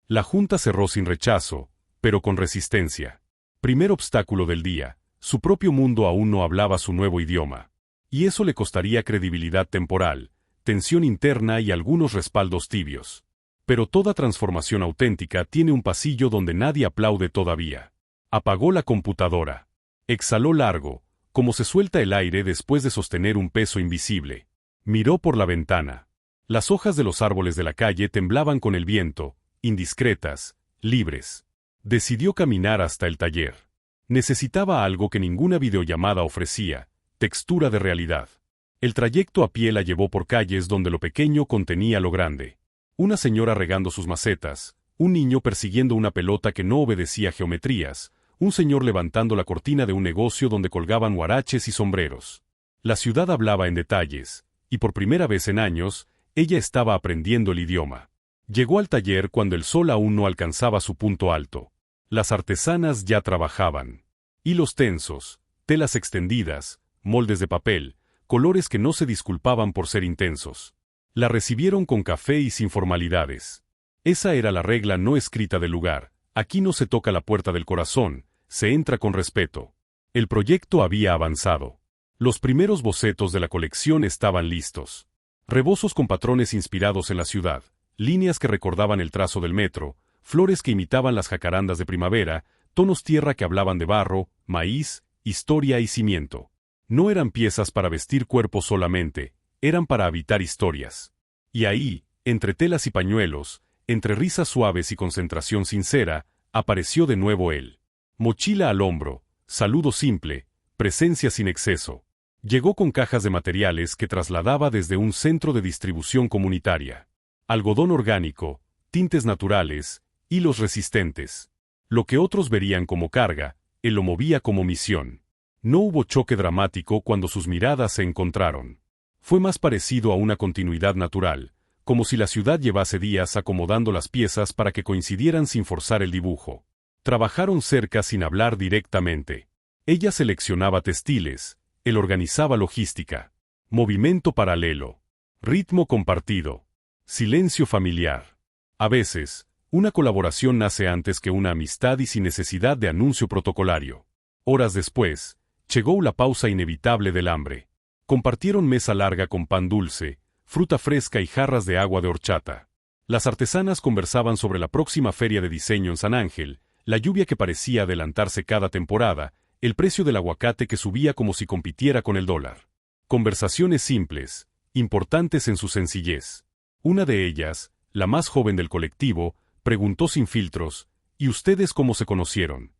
La junta cerró sin rechazo, pero con resistencia. Primer obstáculo del día: su propio mundo aún no hablaba su nuevo idioma. Y eso le costaría credibilidad temporal, tensión interna y algunos respaldos tibios. Pero toda transformación auténtica tiene un pasillo donde nadie aplaude todavía. Apagó la computadora. Exhaló largo, como se suelta el aire después de sostener un peso invisible. Miró por la ventana. Las hojas de los árboles de la calle temblaban con el viento, indiscretas, libres. Decidió caminar hasta el taller. Necesitaba algo que ninguna videollamada ofrecía: textura de realidad. El trayecto a pie la llevó por calles donde lo pequeño contenía lo grande. Una señora regando sus macetas, un niño persiguiendo una pelota que no obedecía geometrías, un señor levantando la cortina de un negocio donde colgaban huaraches y sombreros. La ciudad hablaba en detalles, y por primera vez en años, ella estaba aprendiendo el idioma. Llegó al taller cuando el sol aún no alcanzaba su punto alto. Las artesanas ya trabajaban. Hilos tensos, telas extendidas, moldes de papel, colores que no se disculpaban por ser intensos. La recibieron con café y sin formalidades. Esa era la regla no escrita del lugar. Aquí no se toca la puerta del corazón, se entra con respeto. El proyecto había avanzado. Los primeros bocetos de la colección estaban listos. Rebozos con patrones inspirados en la ciudad, líneas que recordaban el trazo del metro, flores que imitaban las jacarandas de primavera, tonos tierra que hablaban de barro, maíz, historia y cimiento. No eran piezas para vestir cuerpos solamente, eran para habitar historias. Y ahí, entre telas y pañuelos, entre risas suaves y concentración sincera, apareció de nuevo él. Mochila al hombro, saludo simple, presencia sin exceso. Llegó con cajas de materiales que trasladaba desde un centro de distribución comunitaria. Algodón orgánico, tintes naturales, hilos resistentes. Lo que otros verían como carga, él lo movía como misión. No hubo choque dramático cuando sus miradas se encontraron. Fue más parecido a una continuidad natural, como si la ciudad llevase días acomodando las piezas para que coincidieran sin forzar el dibujo. Trabajaron cerca sin hablar directamente. Ella seleccionaba textiles, él organizaba logística. Movimiento paralelo. Ritmo compartido. Silencio familiar. A veces, una colaboración nace antes que una amistad y sin necesidad de anuncio protocolario. Horas después, llegó la pausa inevitable del hambre. Compartieron mesa larga con pan dulce, fruta fresca y jarras de agua de horchata. Las artesanas conversaban sobre la próxima feria de diseño en San Ángel, la lluvia que parecía adelantarse cada temporada, el precio del aguacate que subía como si compitiera con el dólar. Conversaciones simples, importantes en su sencillez. Una de ellas, la más joven del colectivo, preguntó sin filtros, ¿y ustedes cómo se conocieron?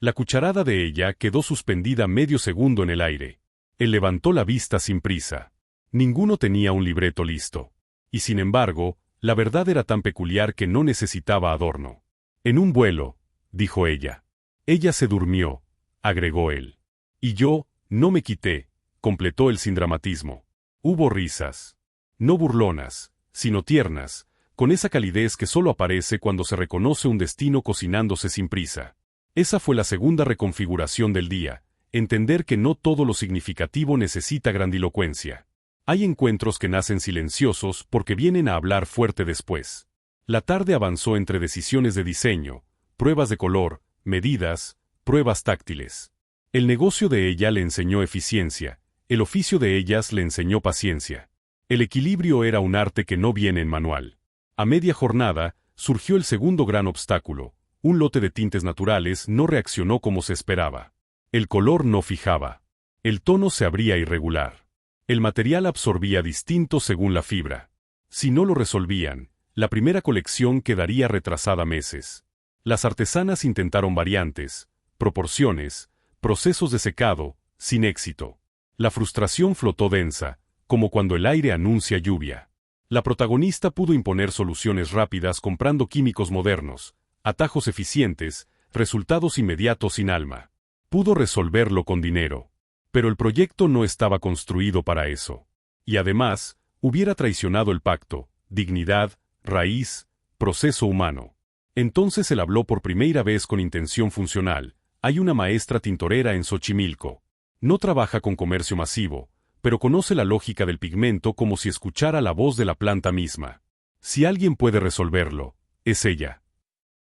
La cucharada de ella quedó suspendida medio segundo en el aire. Él levantó la vista sin prisa. Ninguno tenía un libreto listo. Y sin embargo, la verdad era tan peculiar que no necesitaba adorno. En un vuelo, dijo ella. Ella se durmió, agregó él. Y yo, no me quité, completó él sin dramatismo. Hubo risas. No burlonas, sino tiernas, con esa calidez que solo aparece cuando se reconoce un destino cocinándose sin prisa. Esa fue la segunda reconfiguración del día, entender que no todo lo significativo necesita grandilocuencia. Hay encuentros que nacen silenciosos porque vienen a hablar fuerte después. La tarde avanzó entre decisiones de diseño, pruebas de color, medidas, pruebas táctiles. El negocio de ella le enseñó eficiencia, el oficio de ellas le enseñó paciencia. El equilibrio era un arte que no viene en manual. A media jornada, surgió el segundo gran obstáculo. Un lote de tintes naturales no reaccionó como se esperaba. El color no fijaba. El tono se abría irregular. El material absorbía distinto según la fibra. Si no lo resolvían, la primera colección quedaría retrasada meses. Las artesanas intentaron variantes, proporciones, procesos de secado, sin éxito. La frustración flotó densa, como cuando el aire anuncia lluvia. La protagonista pudo imponer soluciones rápidas comprando químicos modernos, atajos eficientes, resultados inmediatos sin alma. Pudo resolverlo con dinero. Pero el proyecto no estaba construido para eso. Y además, hubiera traicionado el pacto, dignidad, raíz, proceso humano. Entonces él habló por primera vez con intención funcional. Hay una maestra tintorera en Xochimilco. No trabaja con comercio masivo, pero conoce la lógica del pigmento como si escuchara la voz de la planta misma. Si alguien puede resolverlo, es ella.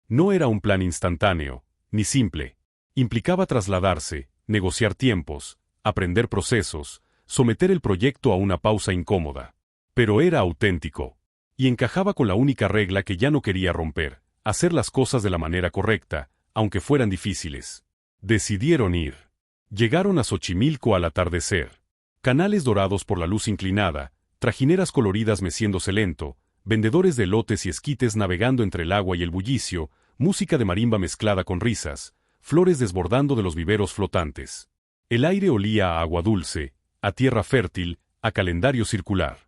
No era un plan instantáneo, ni simple. Implicaba trasladarse, negociar tiempos, aprender procesos, someter el proyecto a una pausa incómoda. Pero era auténtico. Y encajaba con la única regla que ya no quería romper, hacer las cosas de la manera correcta, aunque fueran difíciles. Decidieron ir. Llegaron a Xochimilco al atardecer. Canales dorados por la luz inclinada, trajineras coloridas meciéndose lento, vendedores de elotes y esquites navegando entre el agua y el bullicio, música de marimba mezclada con risas, flores desbordando de los viveros flotantes. El aire olía a agua dulce, a tierra fértil, a calendario circular.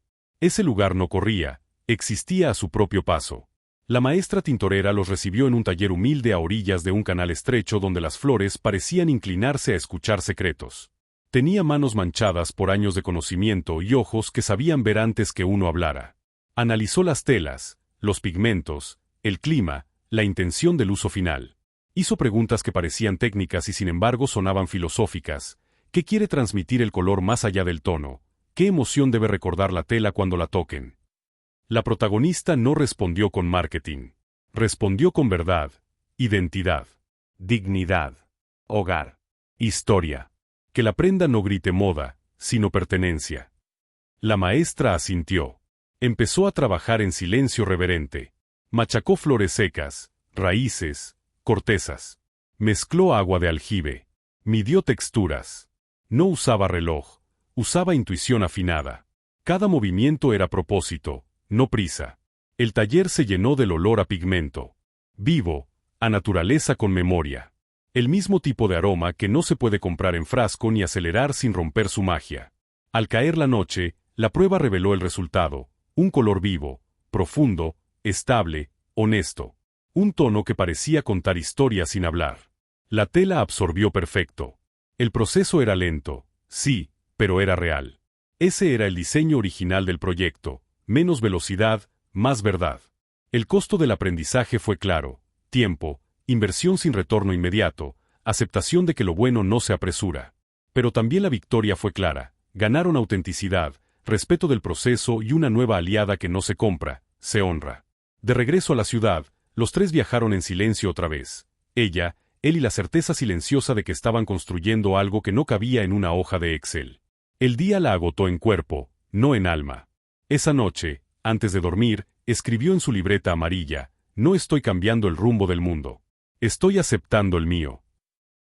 Ese lugar no corría, existía a su propio paso. La maestra tintorera los recibió en un taller humilde a orillas de un canal estrecho donde las flores parecían inclinarse a escuchar secretos. Tenía manos manchadas por años de conocimiento y ojos que sabían ver antes que uno hablara. Analizó las telas, los pigmentos, el clima, la intención del uso final. Hizo preguntas que parecían técnicas y sin embargo sonaban filosóficas. ¿Qué quiere transmitir el color más allá del tono? ¿Qué emoción debe recordar la tela cuando la toquen? La protagonista no respondió con marketing. Respondió con verdad, identidad, dignidad, hogar, historia. Que la prenda no grite moda, sino pertenencia. La maestra asintió. Empezó a trabajar en silencio reverente. Machacó flores secas, raíces, cortezas. Mezcló agua de aljibe. Midió texturas. No usaba reloj, usaba intuición afinada. Cada movimiento era propósito, no prisa. El taller se llenó del olor a pigmento. Vivo, a naturaleza con memoria. El mismo tipo de aroma que no se puede comprar en frasco ni acelerar sin romper su magia. Al caer la noche, la prueba reveló el resultado, un color vivo, profundo, estable, honesto. Un tono que parecía contar historias sin hablar. La tela absorbió perfecto. El proceso era lento, sí, pero era real. Ese era el diseño original del proyecto, menos velocidad, más verdad. El costo del aprendizaje fue claro, tiempo, inversión sin retorno inmediato, aceptación de que lo bueno no se apresura. Pero también la victoria fue clara, ganaron autenticidad, respeto del proceso y una nueva aliada que no se compra, se honra. De regreso a la ciudad, los tres viajaron en silencio otra vez. Ella, él y la certeza silenciosa de que estaban construyendo algo que no cabía en una hoja de Excel. El día la agotó en cuerpo, no en alma. Esa noche, antes de dormir, escribió en su libreta amarilla: no estoy cambiando el rumbo del mundo. Estoy aceptando el mío.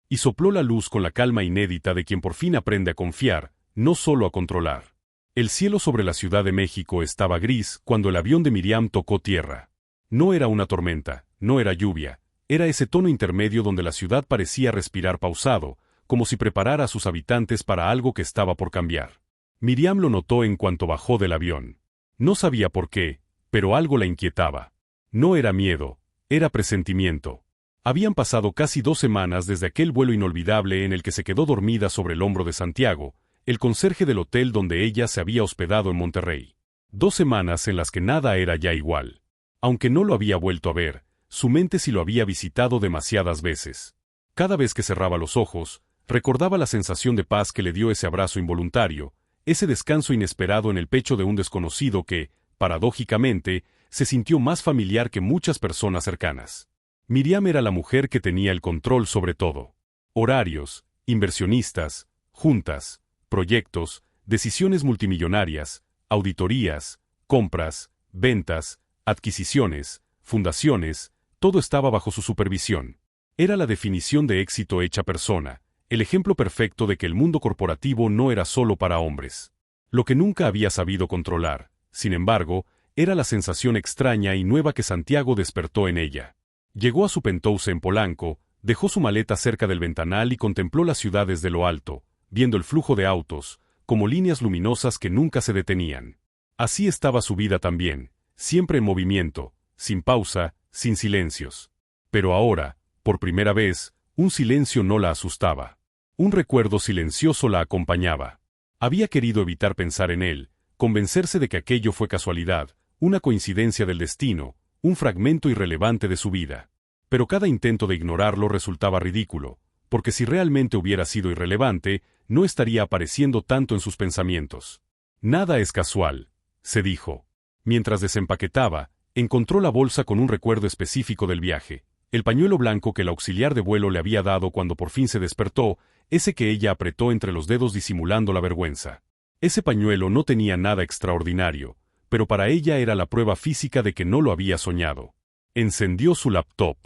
Y sopló la luz con la calma inédita de quien por fin aprende a confiar, no solo a controlar. El cielo sobre la Ciudad de México estaba gris cuando el avión de Miriam tocó tierra. No era una tormenta, no era lluvia. Era ese tono intermedio donde la ciudad parecía respirar pausado, como si preparara a sus habitantes para algo que estaba por cambiar. Miriam lo notó en cuanto bajó del avión. No sabía por qué, pero algo la inquietaba. No era miedo, era presentimiento. Habían pasado casi 2 semanas desde aquel vuelo inolvidable en el que se quedó dormida sobre el hombro de Santiago, el conserje del hotel donde ella se había hospedado en Monterrey. 2 semanas en las que nada era ya igual. Aunque no lo había vuelto a ver, su mente sí lo había visitado demasiadas veces. Cada vez que cerraba los ojos, recordaba la sensación de paz que le dio ese abrazo involuntario, ese descanso inesperado en el pecho de un desconocido que, paradójicamente, se sintió más familiar que muchas personas cercanas. Miriam era la mujer que tenía el control sobre todo. Horarios, inversionistas, juntas, proyectos, decisiones multimillonarias, auditorías, compras, ventas, adquisiciones, fundaciones, todo estaba bajo su supervisión. Era la definición de éxito hecha persona, el ejemplo perfecto de que el mundo corporativo no era solo para hombres. Lo que nunca había sabido controlar, sin embargo, era la sensación extraña y nueva que Santiago despertó en ella. Llegó a su penthouse en Polanco, dejó su maleta cerca del ventanal y contempló la ciudad desde lo alto, viendo el flujo de autos, como líneas luminosas que nunca se detenían. Así estaba su vida también, siempre en movimiento, sin pausa, sin silencios. Pero ahora, por primera vez, un silencio no la asustaba. Un recuerdo silencioso la acompañaba. Había querido evitar pensar en él, convencerse de que aquello fue casualidad, una coincidencia del destino, un fragmento irrelevante de su vida. Pero cada intento de ignorarlo resultaba ridículo, porque si realmente hubiera sido irrelevante, no estaría apareciendo tanto en sus pensamientos. Nada es casual, se dijo. Mientras desempaquetaba, encontró la bolsa con un recuerdo específico del viaje, el pañuelo blanco que el auxiliar de vuelo le había dado cuando por fin se despertó, ese que ella apretó entre los dedos disimulando la vergüenza. Ese pañuelo no tenía nada extraordinario, pero para ella era la prueba física de que no lo había soñado. Encendió su laptop.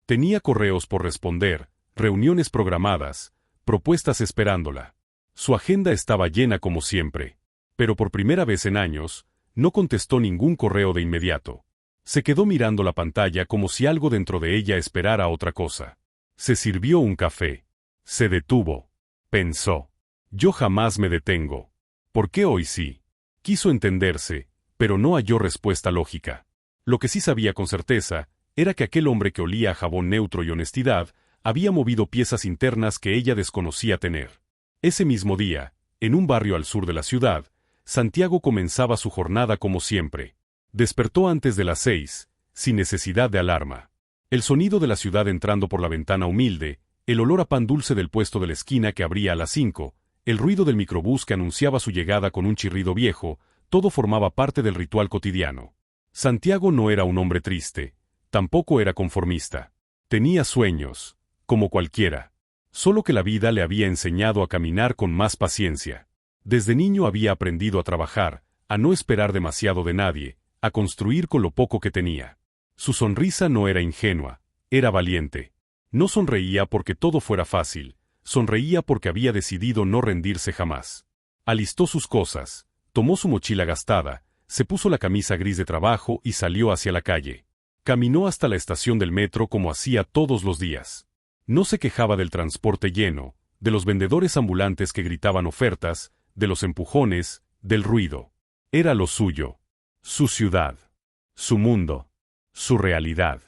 Tenía correos por responder, reuniones programadas, propuestas esperándola. Su agenda estaba llena como siempre. Pero por primera vez en años, no contestó ningún correo de inmediato. Se quedó mirando la pantalla como si algo dentro de ella esperara otra cosa. Se sirvió un café. Se detuvo. Pensó. Yo jamás me detengo. ¿Por qué hoy sí? Quiso entenderse, pero no halló respuesta lógica. Lo que sí sabía con certeza, era que aquel hombre que olía a jabón neutro y honestidad, había movido piezas internas que ella desconocía tener. Ese mismo día, en un barrio al sur de la ciudad, Santiago comenzaba su jornada como siempre. Despertó antes de las 6, sin necesidad de alarma. El sonido de la ciudad entrando por la ventana humilde, el olor a pan dulce del puesto de la esquina que abría a las 5, el ruido del microbús que anunciaba su llegada con un chirrido viejo, todo formaba parte del ritual cotidiano. Santiago no era un hombre triste, tampoco era conformista. Tenía sueños, como cualquiera. Solo que la vida le había enseñado a caminar con más paciencia. Desde niño había aprendido a trabajar, a no esperar demasiado de nadie, a construir con lo poco que tenía. Su sonrisa no era ingenua, era valiente. No sonreía porque todo fuera fácil, sonreía porque había decidido no rendirse jamás. Alistó sus cosas, tomó su mochila gastada, se puso la camisa gris de trabajo y salió hacia la calle. Caminó hasta la estación del metro como hacía todos los días. No se quejaba del transporte lleno, de los vendedores ambulantes que gritaban ofertas, de los empujones, del ruido. Era lo suyo. Su ciudad. Su mundo. Su realidad.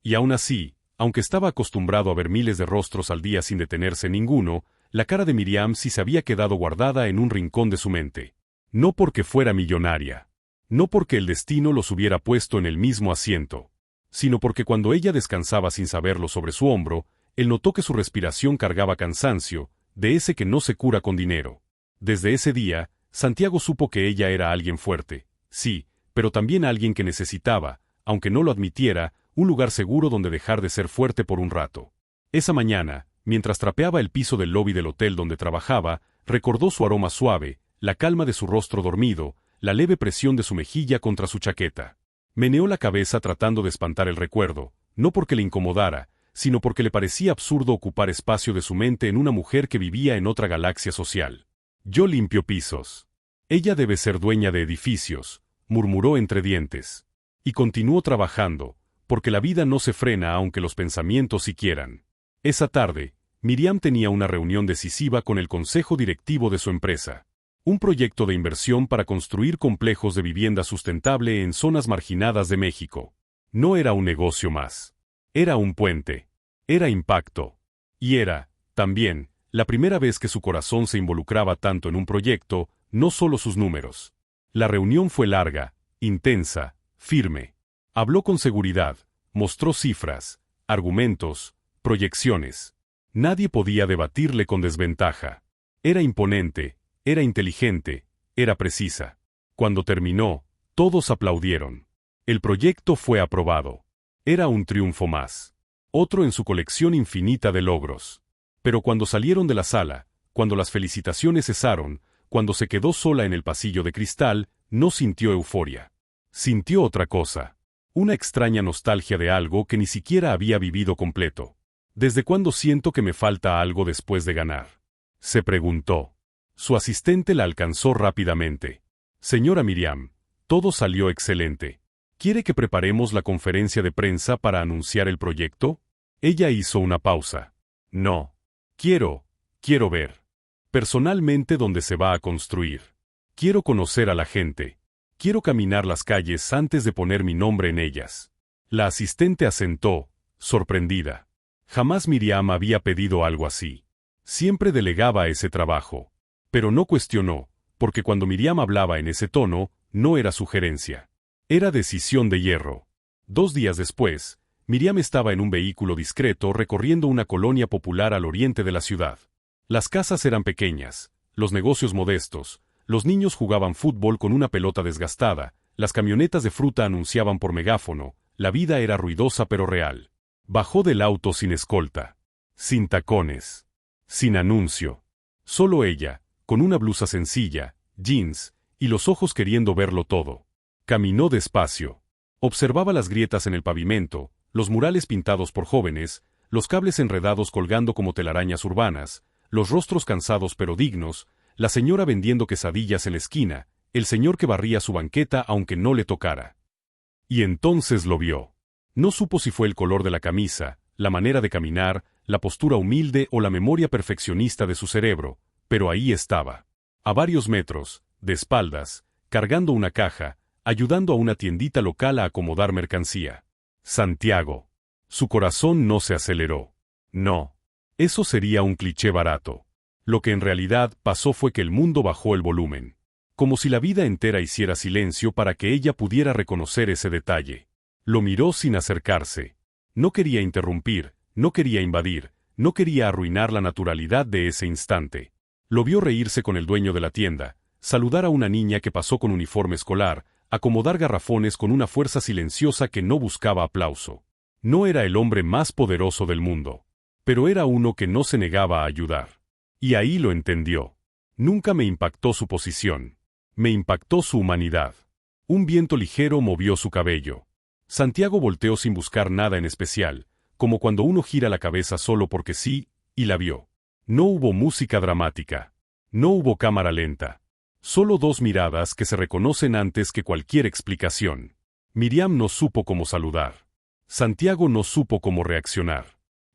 Y aún así, aunque estaba acostumbrado a ver miles de rostros al día sin detenerse ninguno, la cara de Miriam sí se había quedado guardada en un rincón de su mente. No porque fuera millonaria. No porque el destino los hubiera puesto en el mismo asiento. Sino porque cuando ella descansaba sin saberlo sobre su hombro, él notó que su respiración cargaba cansancio, de ese que no se cura con dinero. Desde ese día, Santiago supo que ella era alguien fuerte, sí, pero también alguien que necesitaba, aunque no lo admitiera, un lugar seguro donde dejar de ser fuerte por un rato. Esa mañana, mientras trapeaba el piso del lobby del hotel donde trabajaba, recordó su aroma suave, la calma de su rostro dormido, la leve presión de su mejilla contra su chaqueta. Meneó la cabeza tratando de espantar el recuerdo, no porque le incomodara, sino porque le parecía absurdo ocupar espacio de su mente en una mujer que vivía en otra galaxia social. Yo limpio pisos. Ella debe ser dueña de edificios, murmuró entre dientes. Y continuó trabajando, porque la vida no se frena aunque los pensamientos sí quieran. Esa tarde, Miriam tenía una reunión decisiva con el consejo directivo de su empresa. Un proyecto de inversión para construir complejos de vivienda sustentable en zonas marginadas de México. No era un negocio más. Era un puente. Era impacto. Y era, también, la primera vez que su corazón se involucraba tanto en un proyecto, no solo sus números. La reunión fue larga, intensa, firme. Habló con seguridad, mostró cifras, argumentos, proyecciones. Nadie podía debatirle con desventaja. Era imponente, era inteligente, era precisa. Cuando terminó, todos aplaudieron. El proyecto fue aprobado. Era un triunfo más. Otro en su colección infinita de logros. Pero cuando salieron de la sala, cuando las felicitaciones cesaron, cuando se quedó sola en el pasillo de cristal, no sintió euforia. Sintió otra cosa. Una extraña nostalgia de algo que ni siquiera había vivido completo. ¿Desde cuándo siento que me falta algo después de ganar?, se preguntó. Su asistente la alcanzó rápidamente. Señora Miriam, todo salió excelente. ¿Quiere que preparemos la conferencia de prensa para anunciar el proyecto? Ella hizo una pausa. No. Quiero ver. Personalmente dónde se va a construir. Quiero conocer a la gente. Quiero caminar las calles antes de poner mi nombre en ellas. La asistente asentó, sorprendida. Jamás Miriam había pedido algo así. Siempre delegaba ese trabajo. Pero no cuestionó, porque cuando Miriam hablaba en ese tono, no era sugerencia. Era decisión de hierro. 2 días después, Miriam estaba en un vehículo discreto recorriendo una colonia popular al oriente de la ciudad. Las casas eran pequeñas, los negocios modestos, los niños jugaban fútbol con una pelota desgastada, las camionetas de fruta anunciaban por megáfono, la vida era ruidosa pero real. Bajó del auto sin escolta, sin tacones, sin anuncio. Solo ella, con una blusa sencilla, jeans, y los ojos queriendo verlo todo. Caminó despacio. Observaba las grietas en el pavimento, los murales pintados por jóvenes, los cables enredados colgando como telarañas urbanas, los rostros cansados pero dignos, la señora vendiendo quesadillas en la esquina, el señor que barría su banqueta aunque no le tocara. Y entonces lo vio. No supo si fue el color de la camisa, la manera de caminar, la postura humilde o la memoria perfeccionista de su cerebro, pero ahí estaba. A varios metros, de espaldas, cargando una caja, ayudando a una tiendita local a acomodar mercancía. Santiago. Su corazón no se aceleró. No. Eso sería un cliché barato. Lo que en realidad pasó fue que el mundo bajó el volumen. como si la vida entera hiciera silencio para que ella pudiera reconocer ese detalle. Lo miró sin acercarse. No quería interrumpir, no quería invadir, no quería arruinar la naturalidad de ese instante. Lo vio reírse con el dueño de la tienda, saludar a una niña que pasó con uniforme escolar, acomodar garrafones con una fuerza silenciosa que no buscaba aplauso. No era el hombre más poderoso del mundo, pero era uno que no se negaba a ayudar. Y ahí lo entendió. Nunca me impactó su posición. Me impactó su humanidad. Un viento ligero movió su cabello. Santiago volteó sin buscar nada en especial, como cuando uno gira la cabeza solo porque sí, y la vio. No hubo música dramática. No hubo cámara lenta. Solo dos miradas que se reconocen antes que cualquier explicación. Miriam no supo cómo saludar. Santiago no supo cómo reaccionar.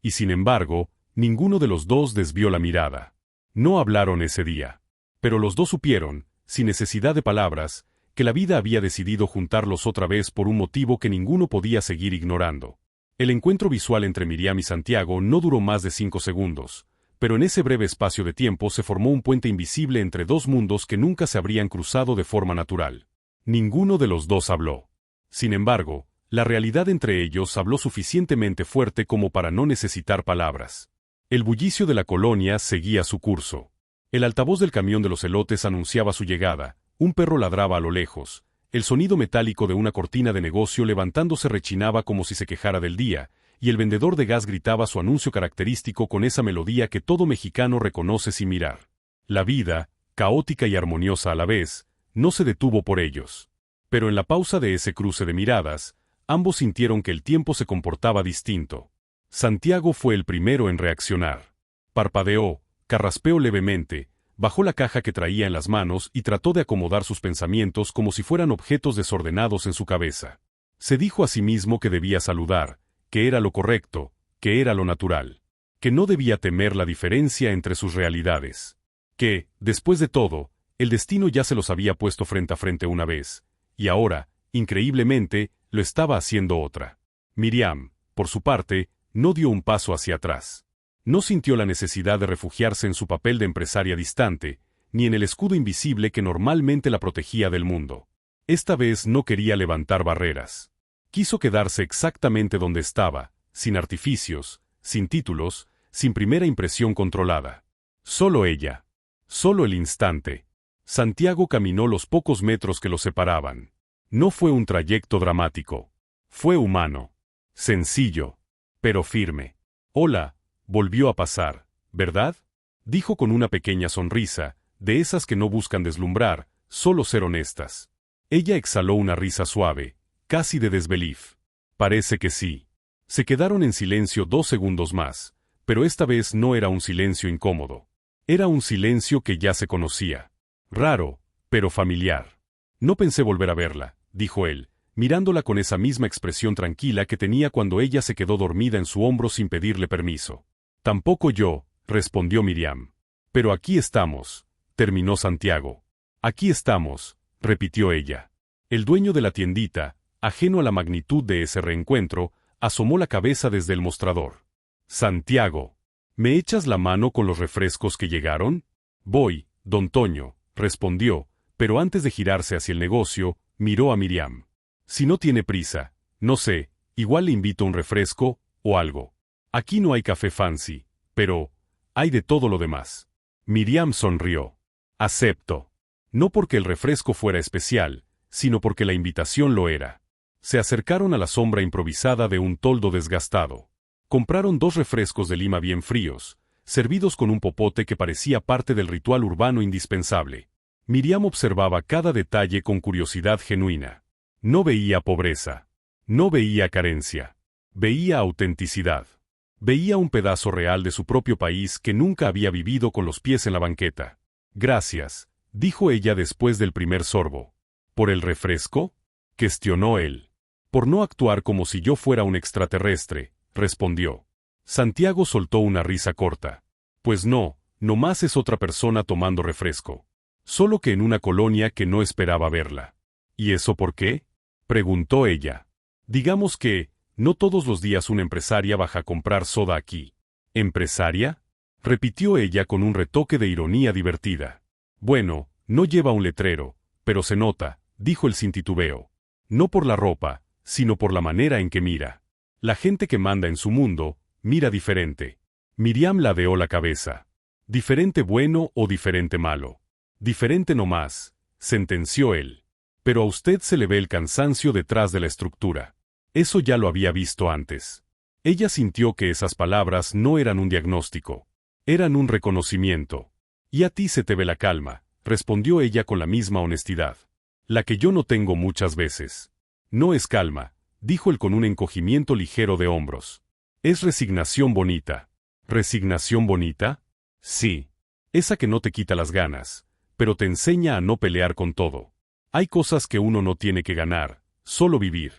Y sin embargo, ninguno de los dos desvió la mirada. No hablaron ese día. Pero los dos supieron, sin necesidad de palabras, que la vida había decidido juntarlos otra vez por un motivo que ninguno podía seguir ignorando. El encuentro visual entre Miriam y Santiago no duró más de 5 segundos, pero en ese breve espacio de tiempo se formó un puente invisible entre dos mundos que nunca se habrían cruzado de forma natural. Ninguno de los dos habló. Sin embargo, la realidad entre ellos habló suficientemente fuerte como para no necesitar palabras. El bullicio de la colonia seguía su curso. El altavoz del camión de los elotes anunciaba su llegada, un perro ladraba a lo lejos, el sonido metálico de una cortina de negocio levantándose rechinaba como si se quejara del día, y el vendedor de gas gritaba su anuncio característico con esa melodía que todo mexicano reconoce sin mirar. La vida, caótica y armoniosa a la vez, no se detuvo por ellos. Pero en la pausa de ese cruce de miradas, ambos sintieron que el tiempo se comportaba distinto. Santiago fue el primero en reaccionar. Parpadeó, carraspeó levemente, bajó la caja que traía en las manos y trató de acomodar sus pensamientos como si fueran objetos desordenados en su cabeza. Se dijo a sí mismo que debía saludar, que era lo correcto, que era lo natural, que no debía temer la diferencia entre sus realidades, que, después de todo, el destino ya se los había puesto frente a frente una vez, y ahora, increíblemente, lo estaba haciendo otra. Miriam, por su parte, no dio un paso hacia atrás. No sintió la necesidad de refugiarse en su papel de empresaria distante, ni en el escudo invisible que normalmente la protegía del mundo. Esta vez no quería levantar barreras. Quiso quedarse exactamente donde estaba, sin artificios, sin títulos, sin primera impresión controlada. Solo ella. Solo el instante. Santiago caminó los pocos metros que lo separaban. No fue un trayecto dramático. Fue humano. Sencillo. Pero firme. Hola, volvió a pasar, ¿verdad? Dijo con una pequeña sonrisa, de esas que no buscan deslumbrar, solo ser honestas. Ella exhaló una risa suave, casi de desbelief. Parece que sí. Se quedaron en silencio 2 segundos más, pero esta vez no era un silencio incómodo. Era un silencio que ya se conocía. Raro, pero familiar. No pensé volver a verla, dijo él, mirándola con esa misma expresión tranquila que tenía cuando ella se quedó dormida en su hombro sin pedirle permiso. Tampoco yo, respondió Miriam. Pero aquí estamos, terminó Santiago. Aquí estamos, repitió ella. El dueño de la tiendita, ajeno a la magnitud de ese reencuentro, asomó la cabeza desde el mostrador. Santiago, ¿me echas la mano con los refrescos que llegaron? Voy, don Toño, respondió, pero antes de girarse hacia el negocio, miró a Miriam. Si no tiene prisa, no sé, igual le invito un refresco, o algo. Aquí no hay café fancy, pero hay de todo lo demás. Miriam sonrió. Acepto. No porque el refresco fuera especial, sino porque la invitación lo era. Se acercaron a la sombra improvisada de un toldo desgastado. Compraron 2 refrescos de Lima bien fríos, servidos con un popote que parecía parte del ritual urbano indispensable. Miriam observaba cada detalle con curiosidad genuina. No veía pobreza. No veía carencia. Veía autenticidad. Veía un pedazo real de su propio país que nunca había vivido con los pies en la banqueta. Gracias, dijo ella después del primer sorbo. ¿Por el refresco? Cuestionó él. Por no actuar como si yo fuera un extraterrestre, respondió. Santiago soltó una risa corta. Pues no, nomás es otra persona tomando refresco. Solo que en una colonia que no esperaba verla. ¿Y eso por qué? Preguntó ella. Digamos que, no todos los días una empresaria baja a comprar soda aquí. ¿Empresaria? Repitió ella con un retoque de ironía divertida. Bueno, no lleva un letrero, Pero se nota, dijo él sin titubeo. No por la ropa, sino por la manera en que mira. La gente que manda en su mundo, mira diferente. Miriam ladeó la cabeza. Diferente bueno o diferente malo. Diferente no más, sentenció él. Pero a usted se le ve el cansancio detrás de la estructura. Eso ya lo había visto antes. Ella sintió que esas palabras no eran un diagnóstico. Eran un reconocimiento. Y a ti se te ve la calma, respondió ella con la misma honestidad. La que yo no tengo muchas veces. No es calma, dijo él con un encogimiento ligero de hombros. Es resignación bonita. ¿Resignación bonita? Sí. Esa que no te quita las ganas, pero te enseña a no pelear con todo. Hay cosas que uno no tiene que ganar, solo vivir.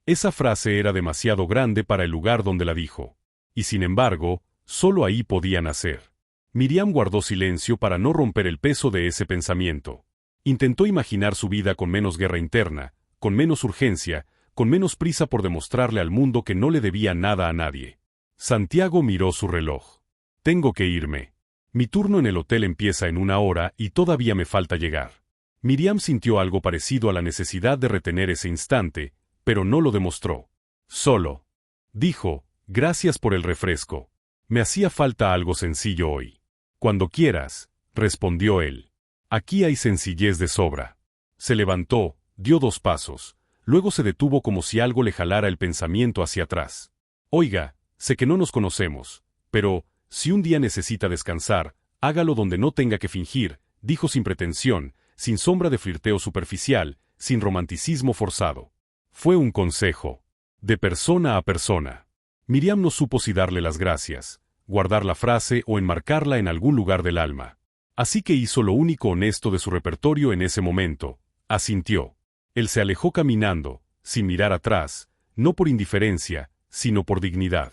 Esa frase era demasiado grande para el lugar donde la dijo. Y sin embargo, solo ahí podía nacer. Miriam guardó silencio para no romper el peso de ese pensamiento. Intentó imaginar su vida con menos guerra interna, con menos urgencia, con menos prisa por demostrarle al mundo que no le debía nada a nadie. Santiago miró su reloj. Tengo que irme. Mi turno en el hotel empieza en 1 hora y todavía me falta llegar. Miriam sintió algo parecido a la necesidad de retener ese instante, pero no lo demostró. Solo. Dijo, gracias por el refresco. Me hacía falta algo sencillo hoy. Cuando quieras, respondió él. Aquí hay sencillez de sobra. Se levantó, dio 2 pasos, luego se detuvo como si algo le jalara el pensamiento hacia atrás. Oiga, sé que no nos conocemos, pero, si un día necesita descansar, hágalo donde no tenga que fingir, dijo sin pretensión, sin sombra de flirteo superficial, sin romanticismo forzado. Fue un consejo. De persona a persona. Miriam no supo si darle las gracias, guardar la frase o enmarcarla en algún lugar del alma. Así que hizo lo único honesto de su repertorio en ese momento, asintió. Él se alejó caminando, sin mirar atrás, no por indiferencia, sino por dignidad.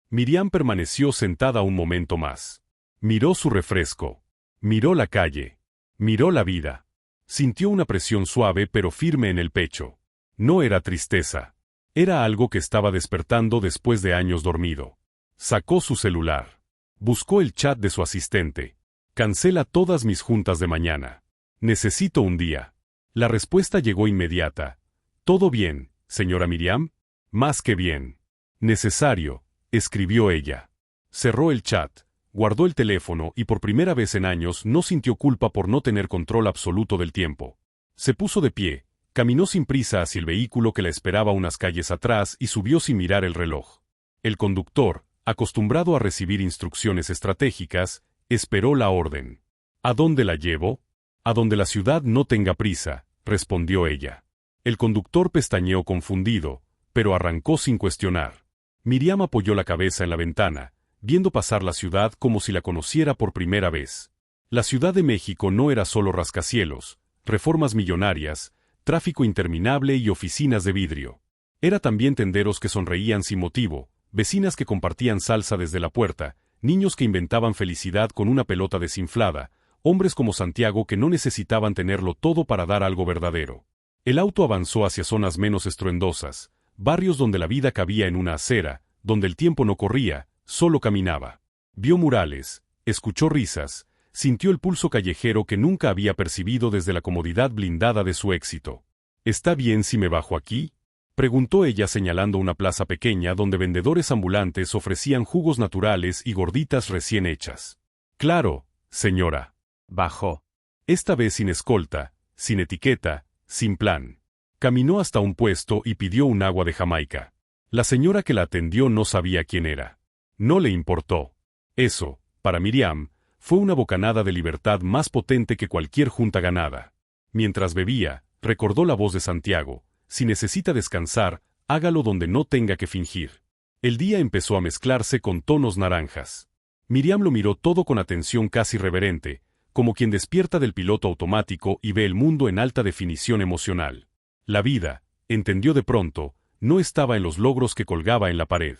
Miriam permaneció sentada un momento más. Miró su refresco. Miró la calle. Miró la vida. Sintió una presión suave pero firme en el pecho. No era tristeza. Era algo que estaba despertando después de años dormido. Sacó su celular. Buscó el chat de su asistente. Cancela todas mis juntas de mañana. Necesito un día. La respuesta llegó inmediata. ¿Todo bien, señora Miriam? Más que bien. Necesario, escribió ella. Cerró el chat, guardó el teléfono y por primera vez en años no sintió culpa por no tener control absoluto del tiempo. Se puso de pie, caminó sin prisa hacia el vehículo que la esperaba unas calles atrás y subió sin mirar el reloj. El conductor, acostumbrado a recibir instrucciones estratégicas, esperó la orden. ¿A dónde la llevo? A donde la ciudad no tenga prisa, respondió ella. El conductor pestañeó confundido, pero arrancó sin cuestionar. Miriam apoyó la cabeza en la ventana, viendo pasar la ciudad como si la conociera por primera vez. La Ciudad de México no era solo rascacielos, reformas millonarias, tráfico interminable y oficinas de vidrio. Era también tenderos que sonreían sin motivo, vecinas que compartían salsa desde la puerta, niños que inventaban felicidad con una pelota desinflada, hombres como Santiago que no necesitaban tenerlo todo para dar algo verdadero. El auto avanzó hacia zonas menos estruendosas, barrios donde la vida cabía en una acera, donde el tiempo no corría, solo caminaba. Vio murales, escuchó risas, sintió el pulso callejero que nunca había percibido desde la comodidad blindada de su éxito. ¿Está bien si me bajo aquí?, preguntó ella señalando una plaza pequeña donde vendedores ambulantes ofrecían jugos naturales y gorditas recién hechas. Claro, señora. Bajó. Esta vez sin escolta, sin etiqueta, sin plan. Caminó hasta un puesto y pidió un agua de Jamaica. La señora que la atendió no sabía quién era. No le importó. Eso, para Miriam, fue una bocanada de libertad más potente que cualquier junta ganada. Mientras bebía, recordó la voz de Santiago. Si necesita descansar, hágalo donde no tenga que fingir. El día empezó a mezclarse con tonos naranjas. Miriam lo miró todo con atención casi reverente, como quien despierta del piloto automático y ve el mundo en alta definición emocional. La vida, entendió de pronto, no estaba en los logros que colgaba en la pared.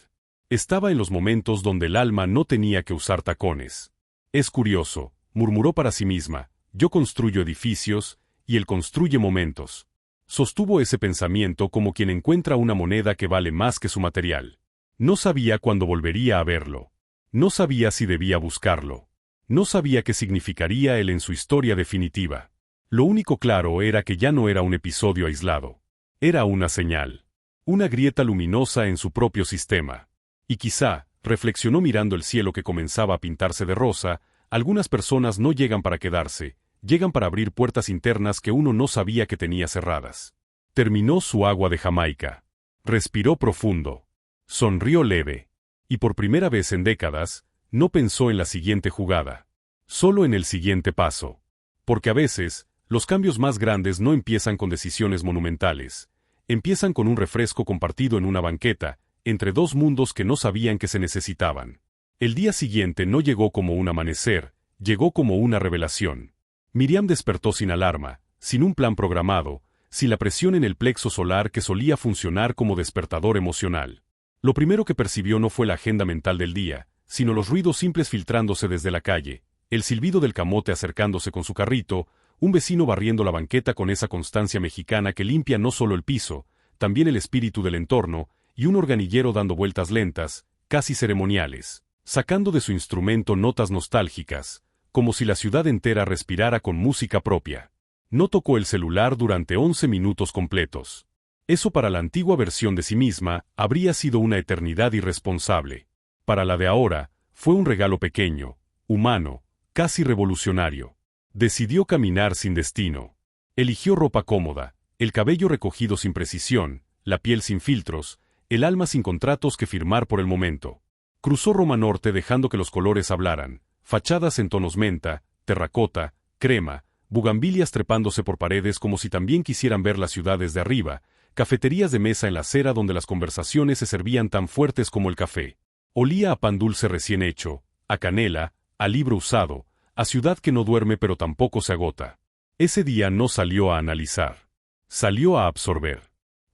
Estaba en los momentos donde el alma no tenía que usar tacones. Es curioso, murmuró para sí misma, yo construyo edificios, y él construye momentos. Sostuvo ese pensamiento como quien encuentra una moneda que vale más que su material. No sabía cuándo volvería a verlo. No sabía si debía buscarlo. No sabía qué significaría él en su historia definitiva. Lo único claro era que ya no era un episodio aislado. Era una señal. Una grieta luminosa en su propio sistema. Y quizá, reflexionó mirando el cielo que comenzaba a pintarse de rosa, algunas personas no llegan para quedarse, llegan para abrir puertas internas que uno no sabía que tenía cerradas. Terminó su agua de Jamaica. Respiró profundo. Sonrió leve. Y por primera vez en décadas, no pensó en la siguiente jugada. Solo en el siguiente paso. Porque a veces, los cambios más grandes no empiezan con decisiones monumentales. Empiezan con un refresco compartido en una banqueta, entre dos mundos que no sabían que se necesitaban. El día siguiente no llegó como un amanecer, llegó como una revelación. Miriam despertó sin alarma, sin un plan programado, sin la presión en el plexo solar que solía funcionar como despertador emocional. Lo primero que percibió no fue la agenda mental del día, sino los ruidos simples filtrándose desde la calle, el silbido del camote acercándose con su carrito, un vecino barriendo la banqueta con esa constancia mexicana que limpia no solo el piso, también el espíritu del entorno, y un organillero dando vueltas lentas, casi ceremoniales, sacando de su instrumento notas nostálgicas, como si la ciudad entera respirara con música propia. No tocó el celular durante 11 minutos completos. Eso para la antigua versión de sí misma habría sido una eternidad irresponsable. Para la de ahora, fue un regalo pequeño, humano, casi revolucionario. Decidió caminar sin destino. Eligió ropa cómoda, el cabello recogido sin precisión, la piel sin filtros, el alma sin contratos que firmar por el momento. Cruzó Roma Norte dejando que los colores hablaran, fachadas en tonos menta, terracota, crema, bugambilias trepándose por paredes como si también quisieran ver la ciudad desde arriba, cafeterías de mesa en la acera donde las conversaciones se servían tan fuertes como el café. Olía a pan dulce recién hecho, a canela, a libro usado, a ciudad que no duerme pero tampoco se agota. Ese día no salió a analizar. Salió a absorber.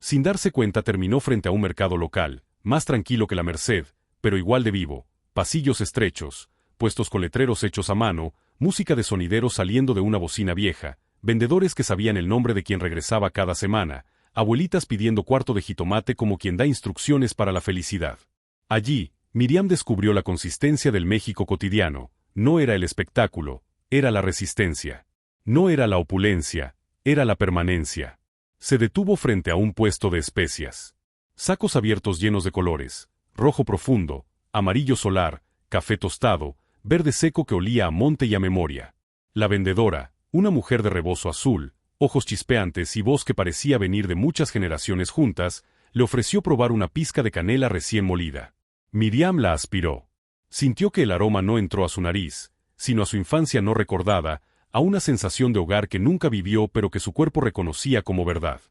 Sin darse cuenta terminó frente a un mercado local, más tranquilo que la Merced, pero igual de vivo, pasillos estrechos, puestos con letreros hechos a mano, música de sonideros saliendo de una bocina vieja, vendedores que sabían el nombre de quien regresaba cada semana, abuelitas pidiendo cuarto de jitomate como quien da instrucciones para la felicidad. Allí, Miriam descubrió la consistencia del México cotidiano. No era el espectáculo, era la resistencia. No era la opulencia, era la permanencia. Se detuvo frente a un puesto de especias. Sacos abiertos llenos de colores, rojo profundo, amarillo solar, café tostado, verde seco que olía a monte y a memoria. La vendedora, una mujer de rebozo azul, ojos chispeantes y voz que parecía venir de muchas generaciones juntas, le ofreció probar una pizca de canela recién molida. Miriam la aspiró. Sintió que el aroma no entró a su nariz, sino a su infancia no recordada, a una sensación de hogar que nunca vivió pero que su cuerpo reconocía como verdad.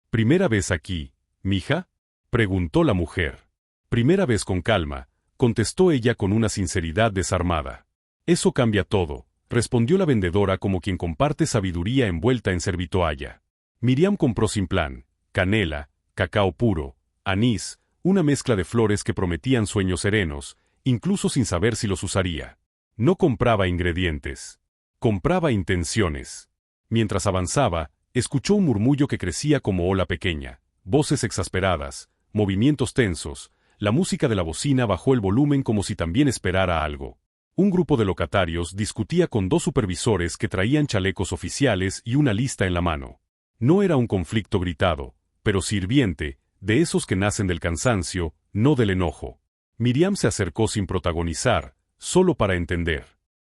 ¿Primera vez aquí, mija?, preguntó la mujer. Primera vez con calma, contestó ella con una sinceridad desarmada. Eso cambia todo, respondió la vendedora como quien comparte sabiduría envuelta en servitoalla. Miriam compró sin plan, canela, cacao puro, anís, una mezcla de flores que prometían sueños serenos, incluso sin saber si los usaría. No compraba ingredientes. Compraba intenciones. Mientras avanzaba, escuchó un murmullo que crecía como ola pequeña, voces exasperadas, movimientos tensos, la música de la bocina bajó el volumen como si también esperara algo. Un grupo de locatarios discutía con dos supervisores que traían chalecos oficiales y una lista en la mano. No era un conflicto gritado, pero sirviente, de esos que nacen del cansancio, no del enojo. Miriam se acercó sin protagonizar, solo para entender.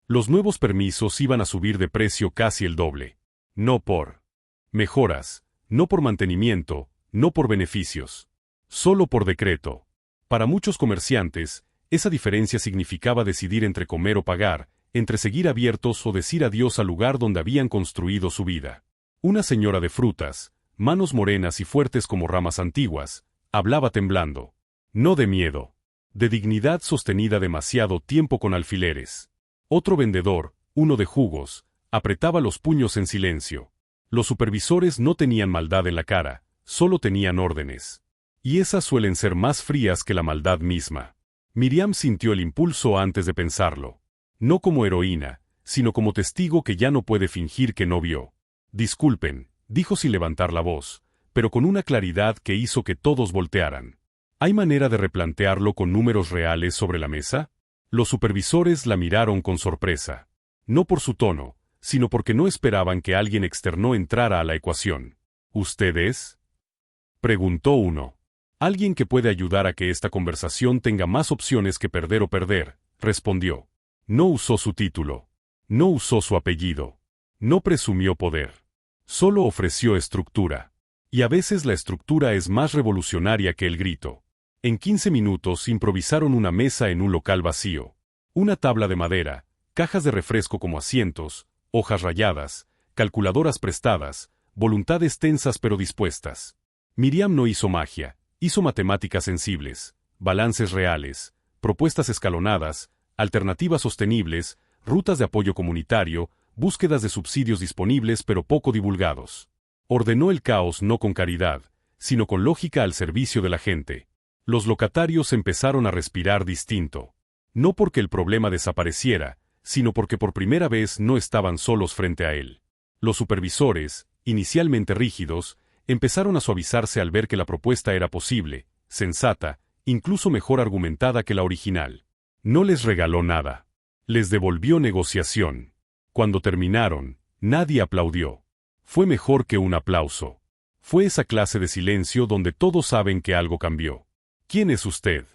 Los nuevos permisos iban a subir de precio casi el doble. No por mejoras, no por mantenimiento, no por beneficios. Solo por decreto. Para muchos comerciantes, esa diferencia significaba decidir entre comer o pagar, entre seguir abiertos o decir adiós al lugar donde habían construido su vida. Una señora de frutas, manos morenas y fuertes como ramas antiguas, hablaba temblando. No de miedo. De dignidad sostenida demasiado tiempo con alfileres. Otro vendedor, uno de jugos, apretaba los puños en silencio. Los supervisores no tenían maldad en la cara, solo tenían órdenes. Y esas suelen ser más frías que la maldad misma. Miriam sintió el impulso antes de pensarlo. No como heroína, sino como testigo que ya no puede fingir que no vio. Disculpen, dijo sin levantar la voz, pero con una claridad que hizo que todos voltearan. ¿Hay manera de replantearlo con números reales sobre la mesa? Los supervisores la miraron con sorpresa. No por su tono, sino porque no esperaban que alguien externo entrara a la ecuación. ¿Usted es?, preguntó uno. Alguien que puede ayudar a que esta conversación tenga más opciones que perder o perder, respondió. No usó su título. No usó su apellido. No presumió poder. Solo ofreció estructura. Y a veces la estructura es más revolucionaria que el grito. En 15 minutos improvisaron una mesa en un local vacío. Una tabla de madera, cajas de refresco como asientos, hojas rayadas, calculadoras prestadas, voluntades tensas pero dispuestas. Miriam no hizo magia, hizo matemáticas sensibles, balances reales, propuestas escalonadas, alternativas sostenibles, rutas de apoyo comunitario, búsquedas de subsidios disponibles pero poco divulgados. Ordenó el caos no con caridad, sino con lógica al servicio de la gente. Los locatarios empezaron a respirar distinto. No porque el problema desapareciera, sino porque por primera vez no estaban solos frente a él. Los supervisores, inicialmente rígidos, empezaron a suavizarse al ver que la propuesta era posible, sensata, incluso mejor argumentada que la original. No les regaló nada. Les devolvió negociación. Cuando terminaron, nadie aplaudió. Fue mejor que un aplauso. Fue esa clase de silencio donde todos saben que algo cambió. ¿Quién es usted?,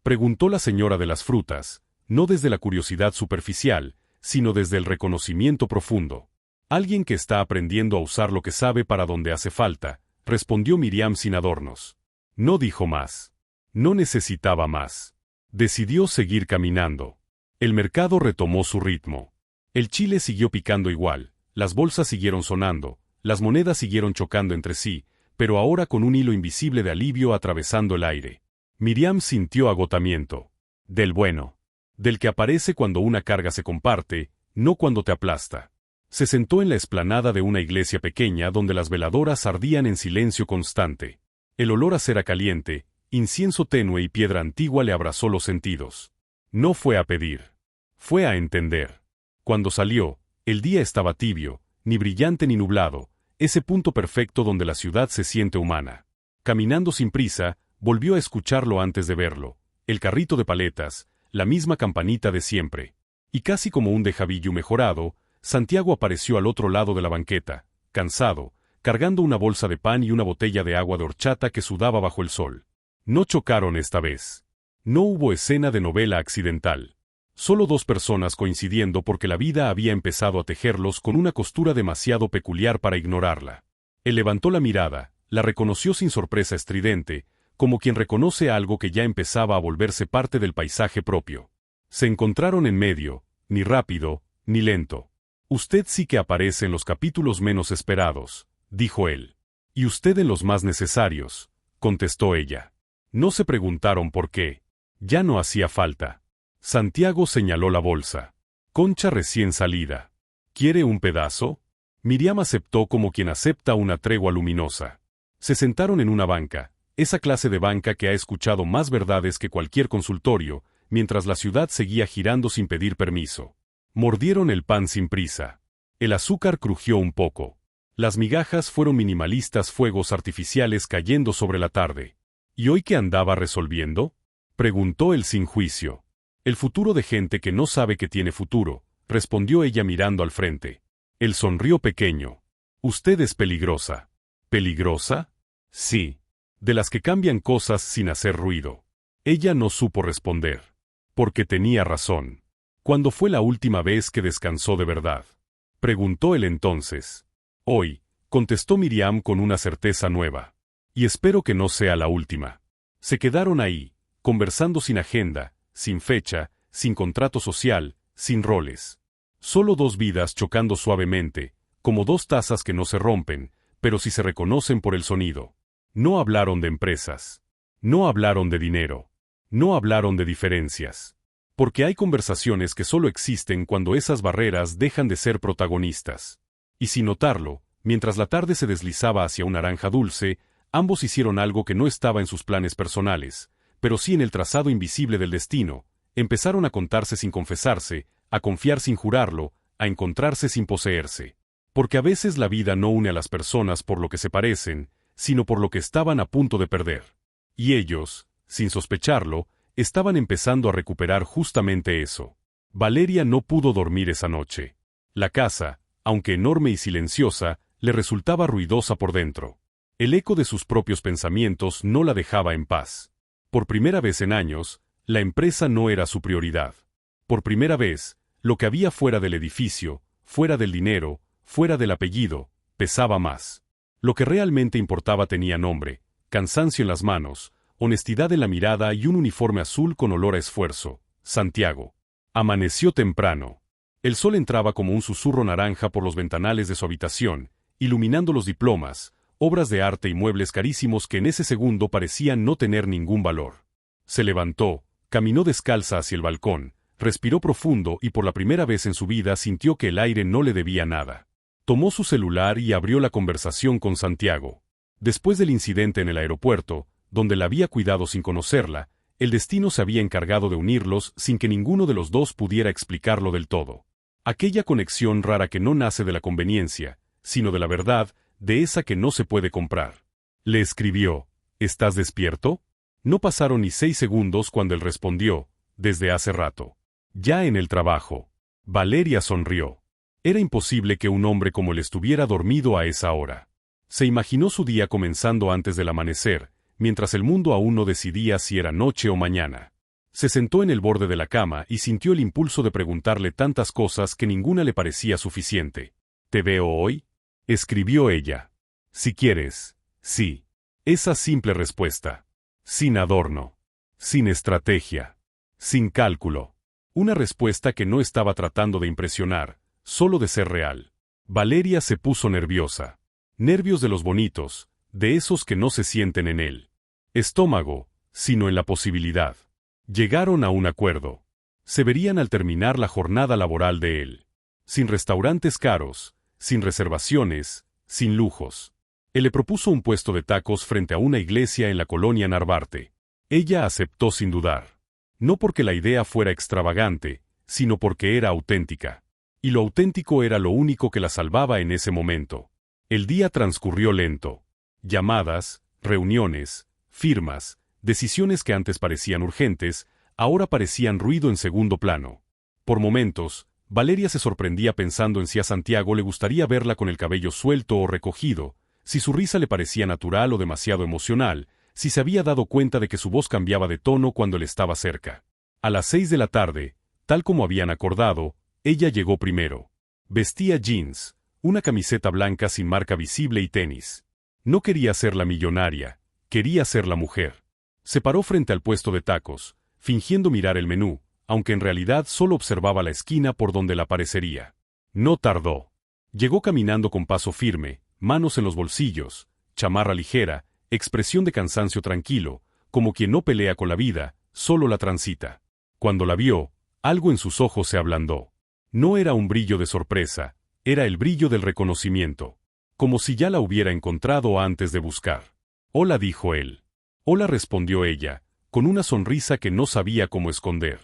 preguntó la señora de las frutas, no desde la curiosidad superficial, sino desde el reconocimiento profundo. Alguien que está aprendiendo a usar lo que sabe para donde hace falta, respondió Miriam sin adornos. No dijo más. No necesitaba más. Decidió seguir caminando. El mercado retomó su ritmo. El chile siguió picando igual, las bolsas siguieron sonando, las monedas siguieron chocando entre sí, pero ahora con un hilo invisible de alivio atravesando el aire. Miriam sintió agotamiento. Del bueno. Del que aparece cuando una carga se comparte, no cuando te aplasta. Se sentó en la explanada de una iglesia pequeña donde las veladoras ardían en silencio constante. El olor a cera caliente, incienso tenue y piedra antigua le abrazó los sentidos. No fue a pedir. Fue a entender. Cuando salió, el día estaba tibio, ni brillante ni nublado, ese punto perfecto donde la ciudad se siente humana. Caminando sin prisa, volvió a escucharlo antes de verlo. El carrito de paletas, la misma campanita de siempre. Y casi como un déjà vu mejorado, Santiago apareció al otro lado de la banqueta, cansado, cargando una bolsa de pan y una botella de agua de horchata que sudaba bajo el sol. No chocaron esta vez. No hubo escena de novela accidental. Solo dos personas coincidiendo porque la vida había empezado a tejerlos con una costura demasiado peculiar para ignorarla. Él levantó la mirada, la reconoció sin sorpresa estridente, como quien reconoce algo que ya empezaba a volverse parte del paisaje propio. Se encontraron en medio, ni rápido, ni lento. Usted sí que aparece en los capítulos menos esperados, dijo él. Y usted en los más necesarios, contestó ella. No se preguntaron por qué. Ya no hacía falta. Santiago señaló la bolsa. Concha recién salida. ¿Quiere un pedazo? Miriam aceptó como quien acepta una tregua luminosa. Se sentaron en una banca, esa clase de banca que ha escuchado más verdades que cualquier consultorio, mientras la ciudad seguía girando sin pedir permiso. Mordieron el pan sin prisa. El azúcar crujió un poco. Las migajas fueron minimalistas fuegos artificiales cayendo sobre la tarde. ¿Y hoy qué andaba resolviendo?, preguntó él sin juicio. El futuro de gente que no sabe que tiene futuro, respondió ella mirando al frente. Él sonrió pequeño. Usted es peligrosa. ¿Peligrosa? Sí. De las que cambian cosas sin hacer ruido. Ella no supo responder. Porque tenía razón. ¿Cuándo fue la última vez que descansó de verdad?, preguntó él entonces. Hoy, contestó Miriam con una certeza nueva. Y espero que no sea la última. Se quedaron ahí, conversando sin agenda, sin fecha, sin contrato social, sin roles. Solo dos vidas chocando suavemente, como dos tazas que no se rompen, pero sí se reconocen por el sonido. No hablaron de empresas. No hablaron de dinero. No hablaron de diferencias. Porque hay conversaciones que solo existen cuando esas barreras dejan de ser protagonistas. Y sin notarlo, mientras la tarde se deslizaba hacia un naranja dulce, ambos hicieron algo que no estaba en sus planes personales, pero sí en el trazado invisible del destino. Empezaron a contarse sin confesarse, a confiar sin jurarlo, a encontrarse sin poseerse. Porque a veces la vida no une a las personas por lo que se parecen, sino por lo que estaban a punto de perder. Y ellos, sin sospecharlo, estaban empezando a recuperar justamente eso. Valeria no pudo dormir esa noche. La casa, aunque enorme y silenciosa, le resultaba ruidosa por dentro. El eco de sus propios pensamientos no la dejaba en paz. Por primera vez en años, la empresa no era su prioridad. Por primera vez, lo que había fuera del edificio, fuera del dinero, fuera del apellido, pesaba más. Lo que realmente importaba tenía nombre, cansancio en las manos, honestidad en la mirada y un uniforme azul con olor a esfuerzo: Santiago. Amaneció temprano. El sol entraba como un susurro naranja por los ventanales de su habitación, iluminando los diplomas, obras de arte y muebles carísimos que en ese segundo parecían no tener ningún valor. Se levantó, caminó descalza hacia el balcón, respiró profundo y por la primera vez en su vida sintió que el aire no le debía nada. Tomó su celular y abrió la conversación con Santiago. Después del incidente en el aeropuerto, donde la había cuidado sin conocerla, el destino se había encargado de unirlos sin que ninguno de los dos pudiera explicarlo del todo. Aquella conexión rara que no nace de la conveniencia, sino de la verdad, de esa que no se puede comprar. Le escribió: ¿Estás despierto? No pasaron ni 6 segundos cuando él respondió: desde hace rato. Ya en el trabajo. Valeria sonrió. Era imposible que un hombre como él estuviera dormido a esa hora. Se imaginó su día comenzando antes del amanecer, mientras el mundo aún no decidía si era noche o mañana. Se sentó en el borde de la cama y sintió el impulso de preguntarle tantas cosas que ninguna le parecía suficiente. ¿Te veo hoy?, escribió ella. Si quieres, sí. Esa simple respuesta. Sin adorno. Sin estrategia. Sin cálculo. Una respuesta que no estaba tratando de impresionar, solo de ser real. Valeria se puso nerviosa. Nervios de los bonitos, de esos que no se sienten en el estómago, sino en la posibilidad. Llegaron a un acuerdo. Se verían al terminar la jornada laboral de él. Sin restaurantes caros, sin reservaciones, sin lujos. Él le propuso un puesto de tacos frente a una iglesia en la colonia Narvarte. Ella aceptó sin dudar. No porque la idea fuera extravagante, sino porque era auténtica. Y lo auténtico era lo único que la salvaba en ese momento. El día transcurrió lento. Llamadas, reuniones, firmas, decisiones que antes parecían urgentes, ahora parecían ruido en segundo plano. Por momentos, Valeria se sorprendía pensando en si a Santiago le gustaría verla con el cabello suelto o recogido, si su risa le parecía natural o demasiado emocional, si se había dado cuenta de que su voz cambiaba de tono cuando él estaba cerca. A las 6 de la tarde, tal como habían acordado, ella llegó primero. Vestía jeans, una camiseta blanca sin marca visible y tenis. No quería ser la millonaria, quería ser la mujer. Se paró frente al puesto de tacos, fingiendo mirar el menú, aunque en realidad solo observaba la esquina por donde la aparecería. No tardó. Llegó caminando con paso firme, manos en los bolsillos, chamarra ligera, expresión de cansancio tranquilo, como quien no pelea con la vida, solo la transita. Cuando la vio, algo en sus ojos se ablandó. No era un brillo de sorpresa, era el brillo del reconocimiento. Como si ya la hubiera encontrado antes de buscar. Hola, dijo él. Hola, respondió ella, con una sonrisa que no sabía cómo esconder.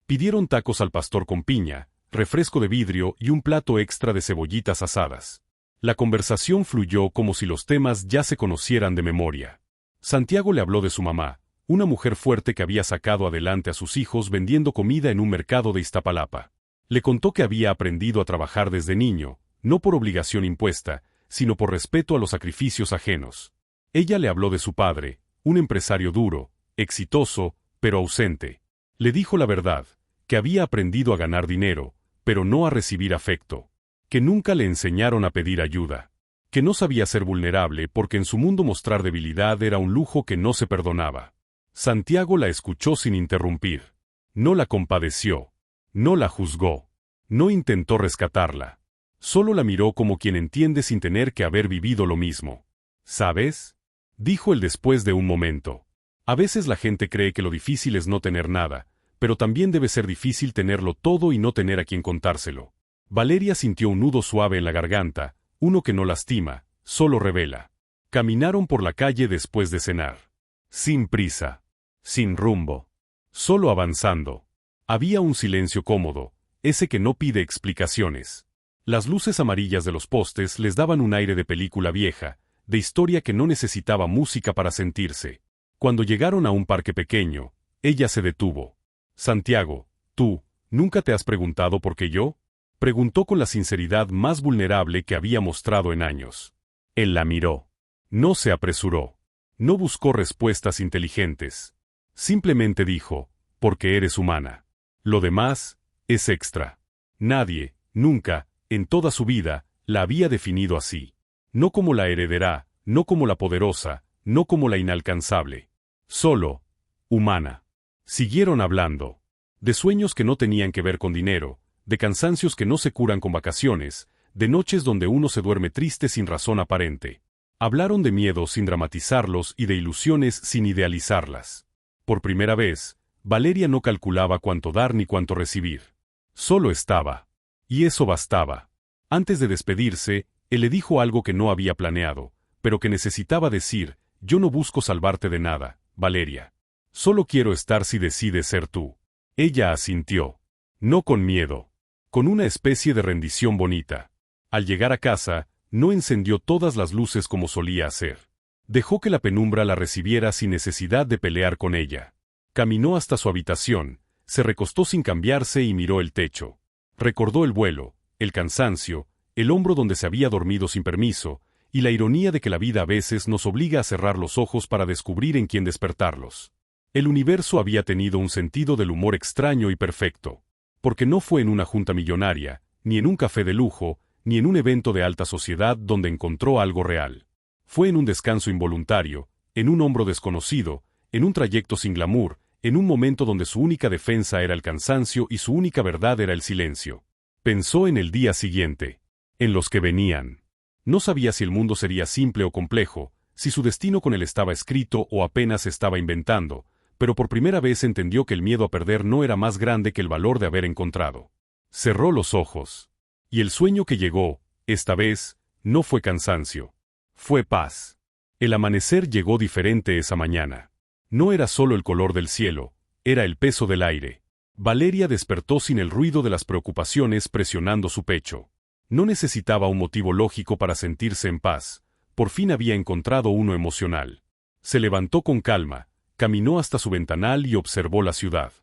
Pidieron tacos al pastor con piña, refresco de vidrio y un plato extra de cebollitas asadas. La conversación fluyó como si los temas ya se conocieran de memoria. Santiago le habló de su mamá, una mujer fuerte que había sacado adelante a sus hijos vendiendo comida en un mercado de Iztapalapa. Le contó que había aprendido a trabajar desde niño, no por obligación impuesta, sino por respeto a los sacrificios ajenos. Ella le habló de su padre, un empresario duro, exitoso, pero ausente. Le dijo la verdad, que había aprendido a ganar dinero, pero no a recibir afecto. Que nunca le enseñaron a pedir ayuda. Que no sabía ser vulnerable porque en su mundo mostrar debilidad era un lujo que no se perdonaba. Santiago la escuchó sin interrumpir. No la compadeció. No la juzgó. No intentó rescatarla. Solo la miró como quien entiende sin tener que haber vivido lo mismo. ¿Sabes?, dijo él después de un momento. A veces la gente cree que lo difícil es no tener nada, pero también debe ser difícil tenerlo todo y no tener a quien contárselo. Valeria sintió un nudo suave en la garganta, uno que no lastima, solo revela. Caminaron por la calle después de cenar. Sin prisa. Sin rumbo. Solo avanzando. Había un silencio cómodo, ese que no pide explicaciones. Las luces amarillas de los postes les daban un aire de película vieja, de historia que no necesitaba música para sentirse. Cuando llegaron a un parque pequeño, ella se detuvo. Santiago, ¿tú nunca te has preguntado por qué yo? Preguntó con la sinceridad más vulnerable que había mostrado en años. Él la miró. No se apresuró. No buscó respuestas inteligentes. Simplemente dijo, porque eres humana. Lo demás es extra. Nadie, nunca, en toda su vida, la había definido así. No como la heredera, no como la poderosa, no como la inalcanzable. Solo, humana. Siguieron hablando. De sueños que no tenían que ver con dinero, de cansancios que no se curan con vacaciones, de noches donde uno se duerme triste sin razón aparente. Hablaron de miedos sin dramatizarlos y de ilusiones sin idealizarlas. Por primera vez, Valeria no calculaba cuánto dar ni cuánto recibir. Solo estaba. Y eso bastaba. Antes de despedirse, él le dijo algo que no había planeado, pero que necesitaba decir: yo no busco salvarte de nada, Valeria. Solo quiero estar si decides ser tú. Ella asintió. No con miedo. Con una especie de rendición bonita. Al llegar a casa, no encendió todas las luces como solía hacer. Dejó que la penumbra la recibiera sin necesidad de pelear con ella. Caminó hasta su habitación, se recostó sin cambiarse y miró el techo. Recordó el vuelo, el cansancio, el hombro donde se había dormido sin permiso, y la ironía de que la vida a veces nos obliga a cerrar los ojos para descubrir en quién despertarlos. El universo había tenido un sentido del humor extraño y perfecto. Porque no fue en una junta millonaria, ni en un café de lujo, ni en un evento de alta sociedad donde encontró algo real. Fue en un descanso involuntario, en un hombro desconocido, en un trayecto sin glamour, en un momento donde su única defensa era el cansancio y su única verdad era el silencio. Pensó en el día siguiente, en los que venían. No sabía si el mundo sería simple o complejo, si su destino con él estaba escrito o apenas estaba inventando, pero por primera vez entendió que el miedo a perder no era más grande que el valor de haber encontrado. Cerró los ojos. Y el sueño que llegó, esta vez, no fue cansancio. Fue paz. El amanecer llegó diferente esa mañana. No era solo el color del cielo, era el peso del aire. Valeria despertó sin el ruido de las preocupaciones presionando su pecho. No necesitaba un motivo lógico para sentirse en paz. Por fin había encontrado uno emocional. Se levantó con calma, caminó hasta su ventanal y observó la ciudad.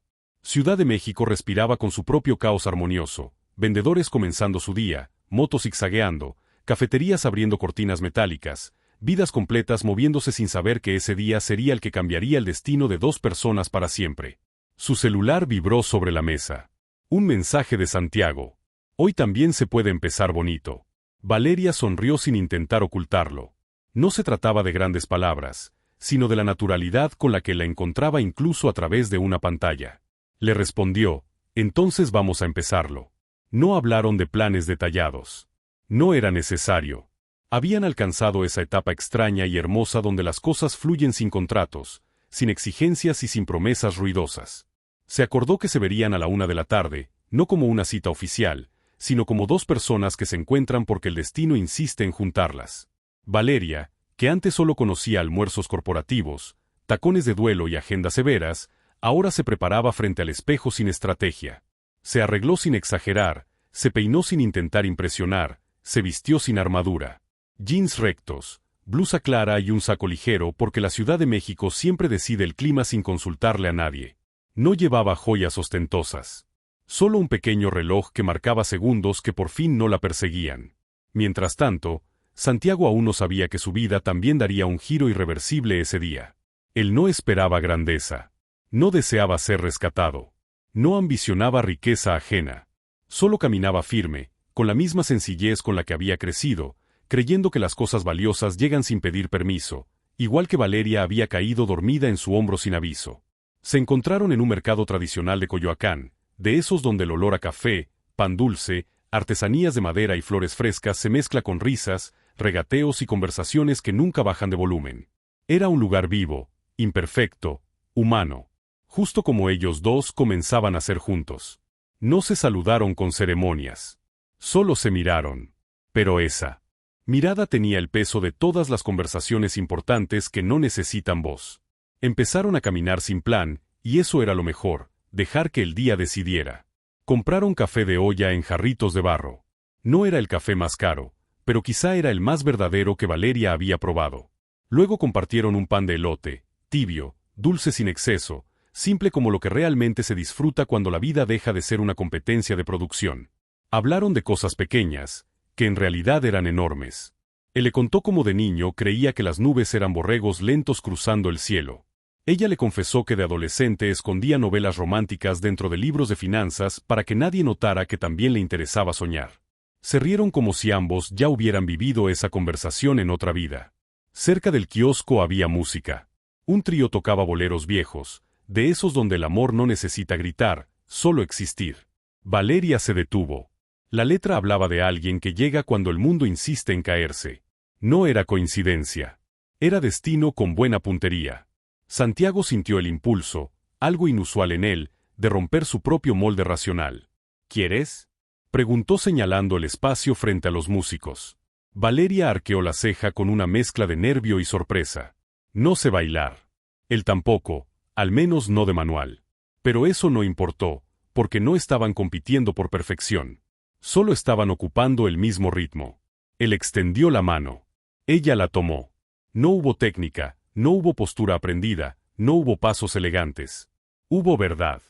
Ciudad de México respiraba con su propio caos armonioso. Vendedores comenzando su día, motos zigzagueando, cafeterías abriendo cortinas metálicas, vidas completas moviéndose sin saber que ese día sería el que cambiaría el destino de dos personas para siempre. Su celular vibró sobre la mesa. Un mensaje de Santiago. Hoy también se puede empezar bonito. Valeria sonrió sin intentar ocultarlo. No se trataba de grandes palabras, sino de la naturalidad con la que la encontraba incluso a través de una pantalla. Le respondió: entonces vamos a empezarlo. No hablaron de planes detallados. No era necesario. Habían alcanzado esa etapa extraña y hermosa donde las cosas fluyen sin contratos, sin exigencias y sin promesas ruidosas. Se acordó que se verían a la 1 de la tarde, no como una cita oficial, sino como dos personas que se encuentran porque el destino insiste en juntarlas. Valeria, que antes solo conocía almuerzos corporativos, tacones de duelo y agendas severas, ahora se preparaba frente al espejo sin estrategia. Se arregló sin exagerar, se peinó sin intentar impresionar, se vistió sin armadura. Jeans rectos, blusa clara y un saco ligero porque la Ciudad de México siempre decide el clima sin consultarle a nadie. No llevaba joyas ostentosas. Solo un pequeño reloj que marcaba segundos que por fin no la perseguían. Mientras tanto, Santiago aún no sabía que su vida también daría un giro irreversible ese día. Él no esperaba grandeza. No deseaba ser rescatado. No ambicionaba riqueza ajena. Solo caminaba firme, con la misma sencillez con la que había crecido, creyendo que las cosas valiosas llegan sin pedir permiso, igual que Valeria había caído dormida en su hombro sin aviso. Se encontraron en un mercado tradicional de Coyoacán, de esos donde el olor a café, pan dulce, artesanías de madera y flores frescas se mezcla con risas, regateos y conversaciones que nunca bajan de volumen. Era un lugar vivo, imperfecto, humano. Justo como ellos dos comenzaban a ser juntos. No se saludaron con ceremonias. Solo se miraron. Pero esa mirada tenía el peso de todas las conversaciones importantes que no necesitan voz. Empezaron a caminar sin plan, y eso era lo mejor, dejar que el día decidiera. Compraron café de olla en jarritos de barro. No era el café más caro, pero quizá era el más verdadero que Valeria había probado. Luego compartieron un pan de elote, tibio, dulce sin exceso, simple como lo que realmente se disfruta cuando la vida deja de ser una competencia de producción. Hablaron de cosas pequeñas, que en realidad eran enormes. Él le contó cómo de niño creía que las nubes eran borregos lentos cruzando el cielo. Ella le confesó que de adolescente escondía novelas románticas dentro de libros de finanzas para que nadie notara que también le interesaba soñar. Se rieron como si ambos ya hubieran vivido esa conversación en otra vida. Cerca del kiosco había música. Un trío tocaba boleros viejos, de esos donde el amor no necesita gritar, solo existir. Valeria se detuvo. La letra hablaba de alguien que llega cuando el mundo insiste en caerse. No era coincidencia. Era destino con buena puntería. Santiago sintió el impulso, algo inusual en él, de romper su propio molde racional. ¿Quieres?, preguntó señalando el espacio frente a los músicos. Valeria arqueó la ceja con una mezcla de nervio y sorpresa. No sé bailar. Él tampoco, al menos no de manual. Pero eso no importó, porque no estaban compitiendo por perfección. Solo estaban ocupando el mismo ritmo. Él extendió la mano. Ella la tomó. No hubo técnica, no hubo postura aprendida, no hubo pasos elegantes. Hubo verdad.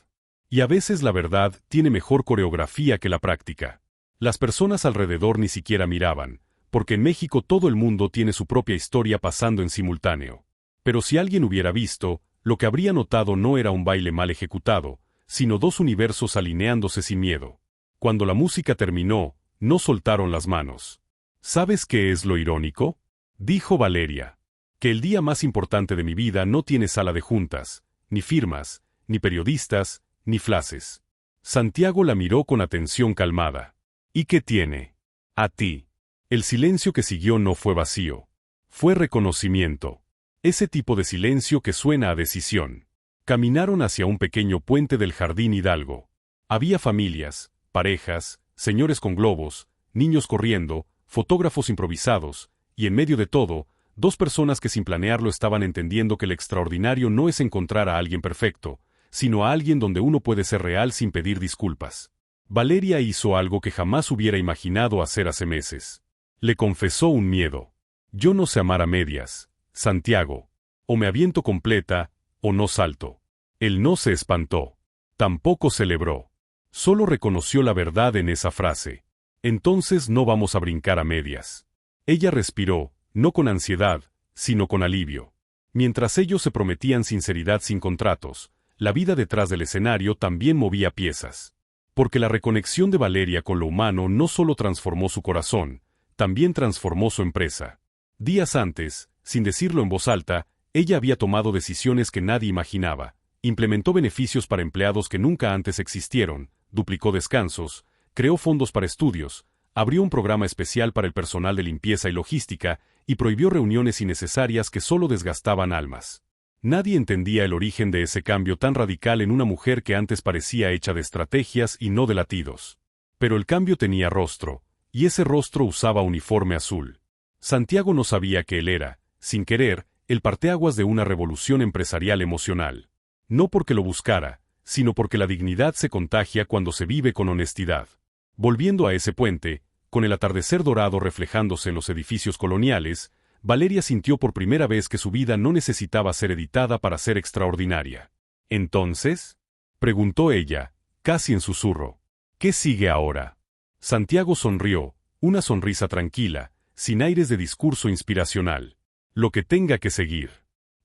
Y a veces la verdad tiene mejor coreografía que la práctica. Las personas alrededor ni siquiera miraban, porque en México todo el mundo tiene su propia historia pasando en simultáneo. Pero si alguien hubiera visto, lo que habría notado no era un baile mal ejecutado, sino dos universos alineándose sin miedo. Cuando la música terminó, no soltaron las manos. ¿Sabes qué es lo irónico?, dijo Valeria. Que el día más importante de mi vida no tiene sala de juntas, ni firmas, ni periodistas, ni flashes. Santiago la miró con atención calmada. ¿Y qué tiene? A ti. El silencio que siguió no fue vacío. Fue reconocimiento. Ese tipo de silencio que suena a decisión. Caminaron hacia un pequeño puente del Jardín Hidalgo. Había familias, parejas, señores con globos, niños corriendo, fotógrafos improvisados, y en medio de todo, dos personas que sin planearlo estaban entendiendo que el extraordinario no es encontrar a alguien perfecto, sino a alguien donde uno puede ser real sin pedir disculpas. Valeria hizo algo que jamás hubiera imaginado hacer hace meses. Le confesó un miedo. Yo no sé amar a medias, Santiago. O me aviento completa, o no salto. Él no se espantó. Tampoco celebró. Solo reconoció la verdad en esa frase. Entonces no vamos a brincar a medias. Ella respiró, no con ansiedad, sino con alivio. Mientras ellos se prometían sinceridad sin contratos, la vida detrás del escenario también movía piezas. Porque la reconexión de Valeria con lo humano no solo transformó su corazón, también transformó su empresa. Días antes, sin decirlo en voz alta, ella había tomado decisiones que nadie imaginaba, implementó beneficios para empleados que nunca antes existieron, duplicó descansos, creó fondos para estudios, abrió un programa especial para el personal de limpieza y logística, y prohibió reuniones innecesarias que solo desgastaban almas. Nadie entendía el origen de ese cambio tan radical en una mujer que antes parecía hecha de estrategias y no de latidos. Pero el cambio tenía rostro, y ese rostro usaba uniforme azul. Santiago no sabía que él era, sin querer, el parteaguas de una revolución empresarial emocional. No porque lo buscara, sino porque la dignidad se contagia cuando se vive con honestidad. Volviendo a ese puente, con el atardecer dorado reflejándose en los edificios coloniales, Valeria sintió por primera vez que su vida no necesitaba ser editada para ser extraordinaria. ¿Entonces?, preguntó ella, casi en susurro. ¿Qué sigue ahora? Santiago sonrió, una sonrisa tranquila, sin aires de discurso inspiracional. Lo que tenga que seguir.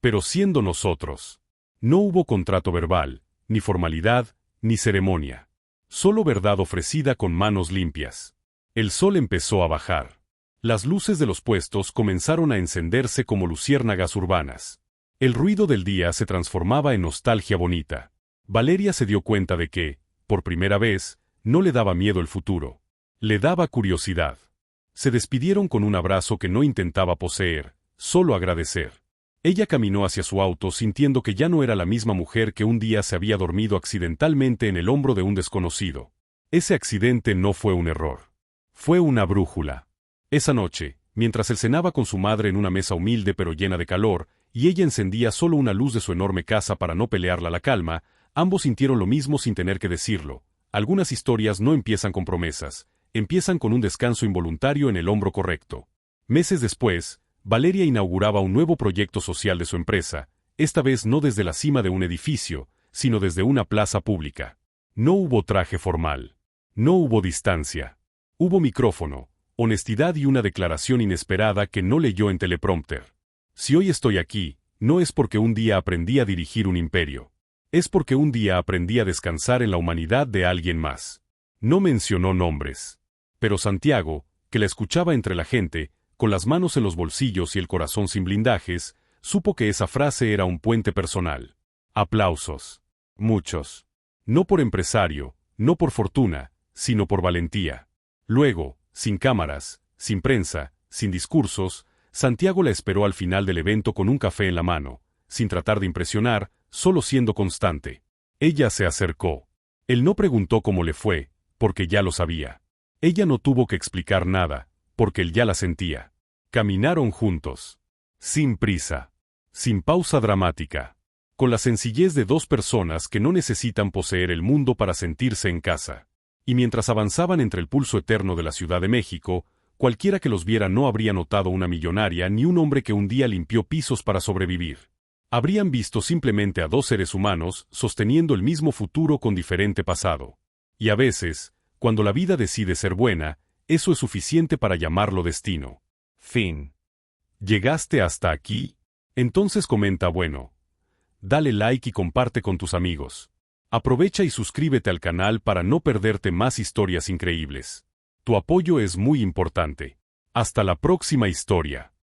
Pero siendo nosotros. No hubo contrato verbal, ni formalidad, ni ceremonia. Solo verdad ofrecida con manos limpias. El sol empezó a bajar. Las luces de los puestos comenzaron a encenderse como luciérnagas urbanas. El ruido del día se transformaba en nostalgia bonita. Valeria se dio cuenta de que, por primera vez, no le daba miedo el futuro. Le daba curiosidad. Se despidieron con un abrazo que no intentaba poseer, solo agradecer. Ella caminó hacia su auto sintiendo que ya no era la misma mujer que un día se había dormido accidentalmente en el hombro de un desconocido. Ese accidente no fue un error. Fue una brújula. Esa noche, mientras él cenaba con su madre en una mesa humilde pero llena de calor, y ella encendía solo una luz de su enorme casa para no pelearla la calma, ambos sintieron lo mismo sin tener que decirlo. Algunas historias no empiezan con promesas, empiezan con un descanso involuntario en el hombro correcto. Meses después, Valeria inauguraba un nuevo proyecto social de su empresa, esta vez no desde la cima de un edificio, sino desde una plaza pública. No hubo traje formal. No hubo distancia. Hubo micrófono, honestidad y una declaración inesperada que no leyó en teleprompter. Si hoy estoy aquí, no es porque un día aprendí a dirigir un imperio. Es porque un día aprendí a descansar en la humanidad de alguien más. No mencionó nombres. Pero Santiago, que la escuchaba entre la gente, con las manos en los bolsillos y el corazón sin blindajes, supo que esa frase era un puente personal. Aplausos. Muchos. No por empresario, no por fortuna, sino por valentía. Luego, sin cámaras, sin prensa, sin discursos, Santiago la esperó al final del evento con un café en la mano, sin tratar de impresionar, solo siendo constante. Ella se acercó. Él no preguntó cómo le fue, porque ya lo sabía. Ella no tuvo que explicar nada, porque él ya la sentía. Caminaron juntos. Sin prisa. Sin pausa dramática. Con la sencillez de dos personas que no necesitan poseer el mundo para sentirse en casa. Y mientras avanzaban entre el pulso eterno de la Ciudad de México, cualquiera que los viera no habría notado una millonaria ni un hombre que un día limpió pisos para sobrevivir. Habrían visto simplemente a dos seres humanos sosteniendo el mismo futuro con diferente pasado. Y a veces, cuando la vida decide ser buena, eso es suficiente para llamarlo destino. Fin. ¿Llegaste hasta aquí? Entonces comenta bueno. Dale like y comparte con tus amigos. Aprovecha y suscríbete al canal para no perderte más historias increíbles. Tu apoyo es muy importante. Hasta la próxima historia.